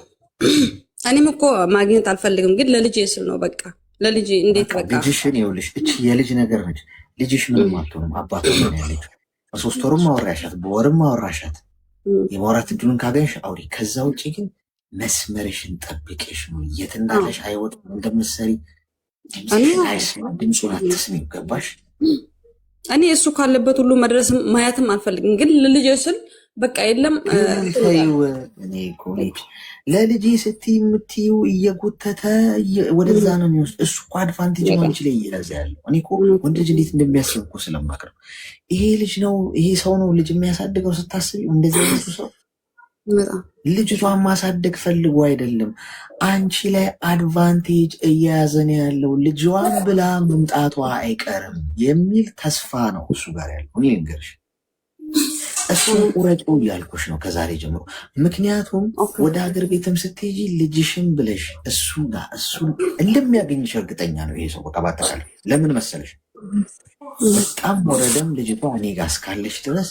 እኔም እኮ ማግኘት አልፈልግም፣ ግን ለልጅ ስል ነው። በቃ ለልጅ እንዴት በቃ ልጅሽን ይኸውልሽ፣ እቺ የልጅ ነገር ነች። ልጅሽ ምንም አትሆንም። አባቷ ነው ያለችው። በ3 ወርም አወራሻት፣ በወርም አወራሻት። የማውራት እድሉን ካገኝሽ አውሪ። ከዛ ውጭ ግን መስመርሽን ጠብቄሽ ነው። የት እንዳለሽ አይወጥም። እንደምትሰሪ ድምፁን አትስሚው። ገባሽ? እኔ እሱ ካለበት ሁሉ መድረስም ማየትም አልፈልግም፣ ግን ለልጅ ስል በቃ የለም እኔ ለልጄ ስትይ የምትይው እየጎተተ ወደዛ ነው የሚወስድ። እሱ እኮ አድቫንቴጅ ሆንች ላይ እየያዘ ያለው። እኔ እኮ ወንድ ልጅ እንዴት እንደሚያስብ እኮ ስለማቅረብ ይሄ ልጅ ነው ይሄ ሰው ነው ልጅ የሚያሳድገው ስታስቢ፣ እንደዚህ አይነቱ ሰው ልጅቷን ማሳደግ ፈልጎ አይደለም፣ አንቺ ላይ አድቫንቴጅ እየያዘን ያለው ልጅዋን ብላ መምጣቷ አይቀርም የሚል ተስፋ ነው እሱ ጋር ያለው። እኔ ልንገርሽ እሱን ቁረጪው እያልኩሽ ነው ከዛሬ ጀምሮ። ምክንያቱም ወደ ሀገር ቤትም ስትሄጂ ልጅሽን ብለሽ እሱ ጋር እሱ እንደሚያገኝሽ እርግጠኛ ነው ይሄ ሰው። በቃ ባጠቃላይ ለምን መሰለሽ በጣም ወረደም ልጅቷ እኔ ጋር እስካለች ድረስ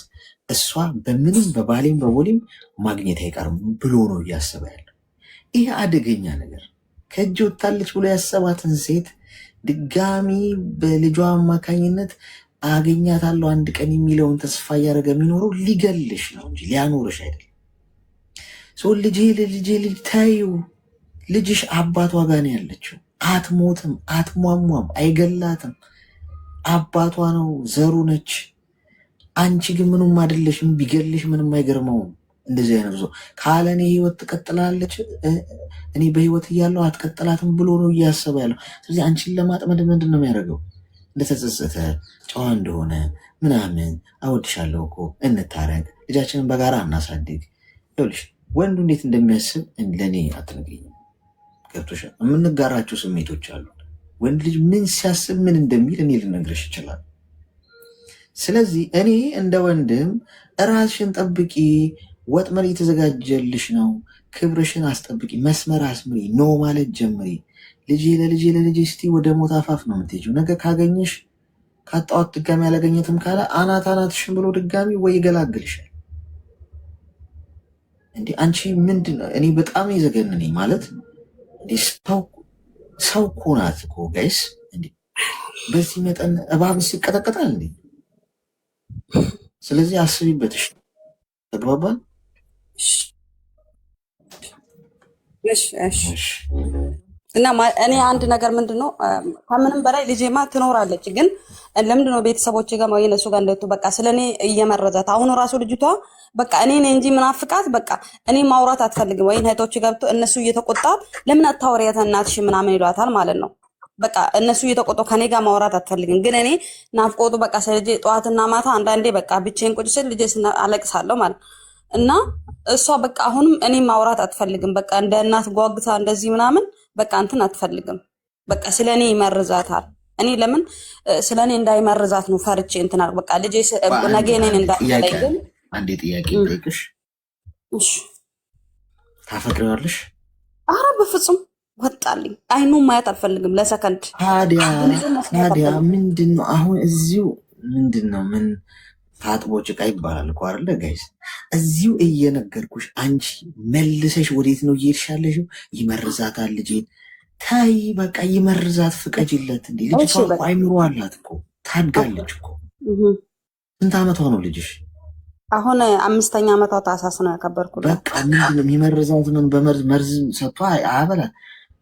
እሷ በምንም በባሌም በቦሌም ማግኘት አይቀርም ብሎ ነው እያሰበ ያለው። ይህ አደገኛ ነገር ከእጅ ወታለች ብሎ ያሰባትን ሴት ድጋሚ በልጇ አማካኝነት አገኛታለሁ አንድ ቀን የሚለውን ተስፋ እያደረገ የሚኖረው ሊገልሽ ነው እንጂ ሊያኖርሽ አይደለም። ሰው ልጅ ታዩ፣ ልጅሽ አባቷ ጋር ነው ያለችው። አትሞትም፣ አትሟሟም፣ አይገላትም። አባቷ ነው፣ ዘሩ ነች። አንቺ ግን ምንም አይደለሽም። ቢገልሽ ምንም አይገርመውም። እንደዚህ አይነት ሰው ካለ እኔ ህይወት ትቀጥላለች፣ እኔ በህይወት እያለሁ አትቀጥላትም ብሎ ነው እያሰበ ያለው። ስለዚህ አንቺን ለማጥመድ ምንድን ነው የሚያደርገው? እንደተጸጸተ ጨዋ እንደሆነ ምናምን አወድሻለሁ እኮ እንታረቅ፣ ልጃችንን በጋራ እናሳድግ። ይኸውልሽ ወንዱ እንዴት እንደሚያስብ ለእኔ አትነግሪኝም። ገብቶሻል? የምንጋራቸው ስሜቶች አሉ። ወንድ ልጅ ምን ሲያስብ ምን እንደሚል እኔ ልነግርሽ ይችላል። ስለዚህ እኔ እንደ ወንድም ራስሽን ጠብቂ፣ ወጥመድ የተዘጋጀልሽ ነው፣ ክብርሽን አስጠብቂ፣ መስመር አስምሪ፣ ኖ ማለት ጀምሪ። ለልጄ እስቲ ወደ ሞት አፋፍ ነው የምትሄጂው። ነገ ካገኘሽ ካጣዋት ድጋሚ አላገኘትም ካለ አናትሽን ብሎ ድጋሚ ወይ ይገላግልሻል። እንዴ አንቺ ምንድን ነው? እኔ በጣም የዘገነነኝ ማለት ሰው እኮ ናት እኮ ጋይስ። እንዴ በዚህ መጠን እባብስ ይቀጠቀጣል እንዴ? ስለዚህ አስቢበትሽ። ተግባባን? እና እኔ አንድ ነገር ምንድነው ከምንም በላይ ልጄማ ትኖራለች፣ ግን ለምንድነው ቤተሰቦች ጋር ወይ እነሱ ጋር እንደቱ በቃ ስለኔ እየመረዛት አሁን ራሱ ልጅቷ በቃ እኔ ነኝ እንጂ ምናፍቃት በቃ እኔ ማውራት አትፈልግም። ወይ እህቶች ገብቶ እነሱ እየተቆጣት ለምን አታወሪያት እናትሽ ምናምን ይሏታል ማለት ነው። በቃ እነሱ እየተቆጡ ከኔ ጋር ማውራት አትፈልግም። ግን እኔ ናፍቆቱ በቃ ስለልጄ ጠዋትና ማታ አንዳንዴ በቃ ብቻዬን ቁጭ ስል ልጄ አለቅሳለሁ ማለት እና እሷ በቃ አሁንም እኔ ማውራት አትፈልግም። በቃ እንደ እናት ጓግታ እንደዚህ ምናምን በቃ እንትን አትፈልግም። በቃ ስለኔ ይመርዛታል። እኔ ለምን ስለኔ እንዳይመርዛት ነው ፈርቼ እንትን አልኩ። በቃ ልጄ ነገ እኔን እንዳይገኝ አንዴ ጥያቄ ጠይቅሽ። እሺ ታፈቅሪዋለሽ? ኧረ በፍጹም ወጣልኝ። አይኑ ማየት አልፈልግም ለሰከንድ። ታዲያ ምንድን ነው አሁን እዚሁ ምንድን ነው ምን ታጥቦ ጭቃ ይባላል እኮ አይደለ ጋይስ? እዚሁ እየነገርኩሽ አንቺ መልሰሽ ወዴት ነው እየሄድሻለሽው? ይመርዛታል ልጄን። ታይ በቃ ይመርዛት፣ ፍቀጅለት። እንዴ ልጅቷ እኮ አይምሮ አላት እኮ ታድጋለች እኮ። ስንት ዓመቷ ነው ልጅሽ? አሁን 5ኛ ዓመቷ ታሳስ ነው ያከበርኩ። በቃ ምንድን ነው የሚመርዛት? ምን በመርዝ ሰጥቷ አበላ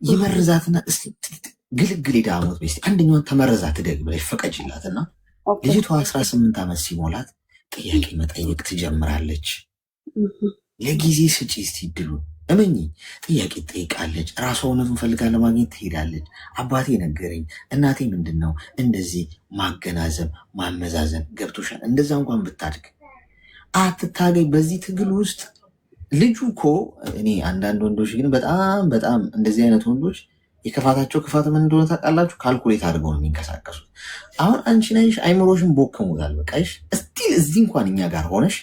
ይመርዛትና እስቲ ግልግል ዳሞት በስቲ አንደኛውን ተመረዛ ትደግ ብለሽ ፍቀጅላትና ልጅቷ 18 ዓመት ሲሞላት ጥያቄ መጠየቅ ትጀምራለች። ለጊዜ ስጪ እስቲ ድሉ እመኚ። ጥያቄ ትጠይቃለች። ራሷ እውነቱን ፈልጋ ለማግኘት ትሄዳለች። አባቴ ነገረኝ፣ እናቴ ምንድን ነው እንደዚህ ማገናዘብ ማመዛዘን ገብቶሻል። እንደዛ እንኳን ብታድግ አትታገኝ በዚህ ትግል ውስጥ። ልጁ እኮ እኔ አንዳንድ ወንዶች ግን በጣም እንደዚህ አይነት ወንዶች የክፋታቸው ክፋት ምን እንደሆነ ታውቃላችሁ? ካልኩሌት አድርገው ነው የሚንቀሳቀሱት። አሁን አንቺ ነሽ አይምሮሽን ቦከሙታል። በቃሽ እስቲል እዚህ እንኳን እኛ ጋር ሆነሽ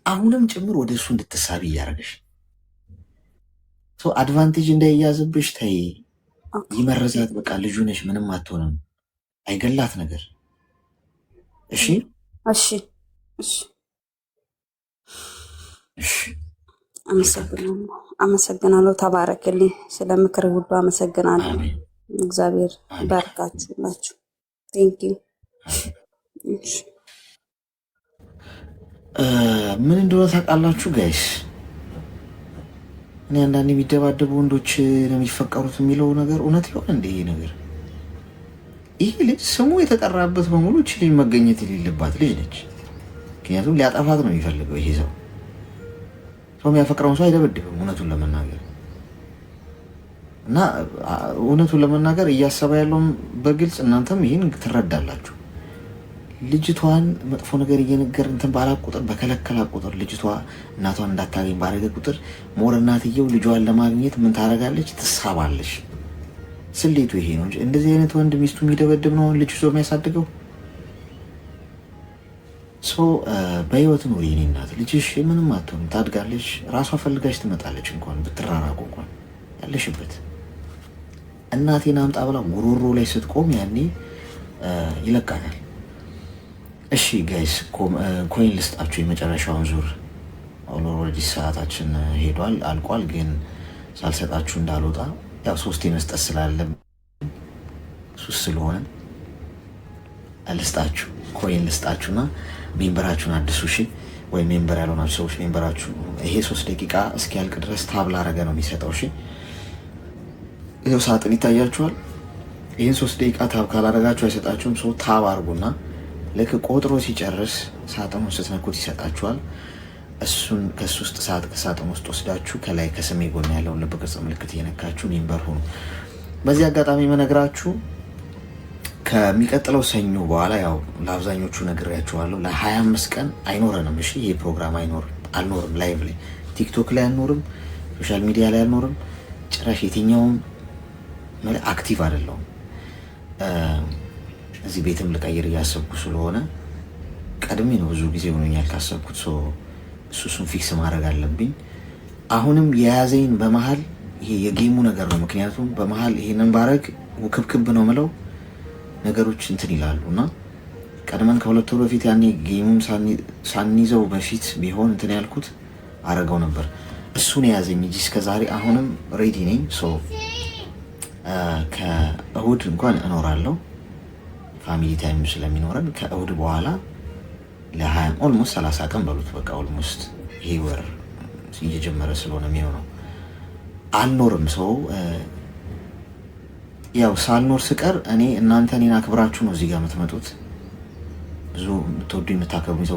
አሁንም ጭምር ወደ እሱ እንድትሳቢ እያደረገሽ አድቫንቴጅ እንዳይያዝብሽ ተይ። ይመረዛት በቃ ልጁ ነሽ፣ ምንም አትሆንም። አይገላት ነገር። እሺ እሺ እሺ እሺ። አመሰግናለሁ። ተባረክልኝ። ስለ ምክር ሁሉ አመሰግናለሁ። እግዚአብሔር ባርካችሁ ናችሁ። ቴንክ ዩ። ምን እንደሆነ ታውቃላችሁ ጋይስ? እኔ አንዳንድ የሚደባደቡ ወንዶች ነው የሚፈቀሩት የሚለው ነገር እውነት ይሆን እንደ ይሄ ነገር? ይህ ልጅ ስሙ የተጠራበት በሙሉ እች ልጅ መገኘት የሌለባት ልጅ ነች። ምክንያቱም ሊያጠፋት ነው የሚፈልገው ይሄ ሰው። ሰው የሚያፈቅረውን ሰው አይደበድብም እውነቱን ለመናገር እና እውነቱን ለመናገር እያሰበ ያለውም በግልጽ እናንተም ይህን ትረዳላችሁ። ልጅቷን መጥፎ ነገር እየነገር እንትን ባላት ቁጥር በከለከላት ቁጥር ልጅቷ እናቷን እንዳታገኝ ባደረገ ቁጥር ሞር እናትየው ልጇን ለማግኘት ምን ታደርጋለች? ትሳባለች። ስሌቱ ይሄ ነው እንጂ እንደዚህ አይነት ወንድ ሚስቱ የሚደበድብ ነው ልጅ ይዞ የሚያሳድገው። በህይወት ኑሪ የኔ እናት። ልጅሽ ምንም አትሆንም፣ ታድጋለች፣ ራሷ ፈልጋች ትመጣለች። እንኳን ብትራራቁ እንኳን ያለሽበት እናቴን አምጣ ብላ ጉሮሮ ላይ ስትቆም ያኔ ይለቃታል። እሺ ጋይስ ኮይን ልስጣችሁ የመጨረሻውን ዙር። ኦልሬዲ ሰዓታችን ሄዷል አልቋል። ግን ሳልሰጣችሁ እንዳልወጣ ያው 3 መስጠት ስላለ ሱስ ስለሆነ ልስጣችሁ፣ ኮይን ልስጣችሁና ሜምበራችሁን አድሱ። እሺ ወይ ሜምበር ያልሆናችሁ ሰዎች ሜምበራችሁ ይሄ 3 ደቂቃ እስኪያልቅ ድረስ ታብ ላረገ ነው የሚሰጠው። እሺ ይሄው ሳጥን ይታያችኋል። ይህን 3 ደቂቃ ታብ ካላረጋችሁ አይሰጣችሁም። ሰው ታብ አርጉና ልክ ቆጥሮ ሲጨርስ ሳጥኑን ስትነኩት ይሰጣችኋል። እሱን ከሱ ውስጥ ከሳጥን ውስጥ ወስዳችሁ ከላይ ከስሜ ጎን ያለውን ልብ ቅርጽ ምልክት እየነካችሁ ሜምበር ሁኑ። በዚህ አጋጣሚ መነግራችሁ ከሚቀጥለው ሰኞ በኋላ ያው ለአብዛኞቹ ነግሬያችኋለሁ፣ ለ25 ቀን አይኖረንም። እሺ ይሄ ፕሮግራም አልኖርም። ላይቭ ላይ ቲክቶክ ላይ አልኖርም፣ ሶሻል ሚዲያ ላይ አልኖርም። ጭራሽ የትኛውም አክቲቭ አይደለሁም። እዚህ ቤትም ልቀይር እያሰብኩ ስለሆነ ቀድሜ ነው ብዙ ጊዜ ሆኖኛል ካሰብኩት። እሱን ፊክስ ማድረግ አለብኝ። አሁንም የያዘኝ በመሀል ይሄ የጌሙ ነገር ነው። ምክንያቱም በመሀል ይሄንን ባረግ ውክብክብ ነው ምለው ነገሮች እንትን ይላሉ እና ቀድመን ከ2 ወር በፊት ያኔ ጌሙን ሳንይዘው በፊት ቢሆን እንትን ያልኩት አረገው ነበር። እሱን የያዘኝ እንጂ እስከዛሬ አሁንም ሬዲ ነኝ። ከእሁድ እንኳን እኖራለሁ ፋሚሊ ታይም ስለሚኖረን ከእሁድ በኋላ ለ20 ኦልሞስት 30 ቀን በሉት በቃ ኦልሞስት ይሄ ወር እየጀመረ ስለሆነ የሚሆነው አልኖርም። ያው ሳልኖር ስቀር እናንተ እኔን አክብራችሁ ነው እዚህ ጋር የምትመጡት። ብዙ የምትወዱ የምታከብሩ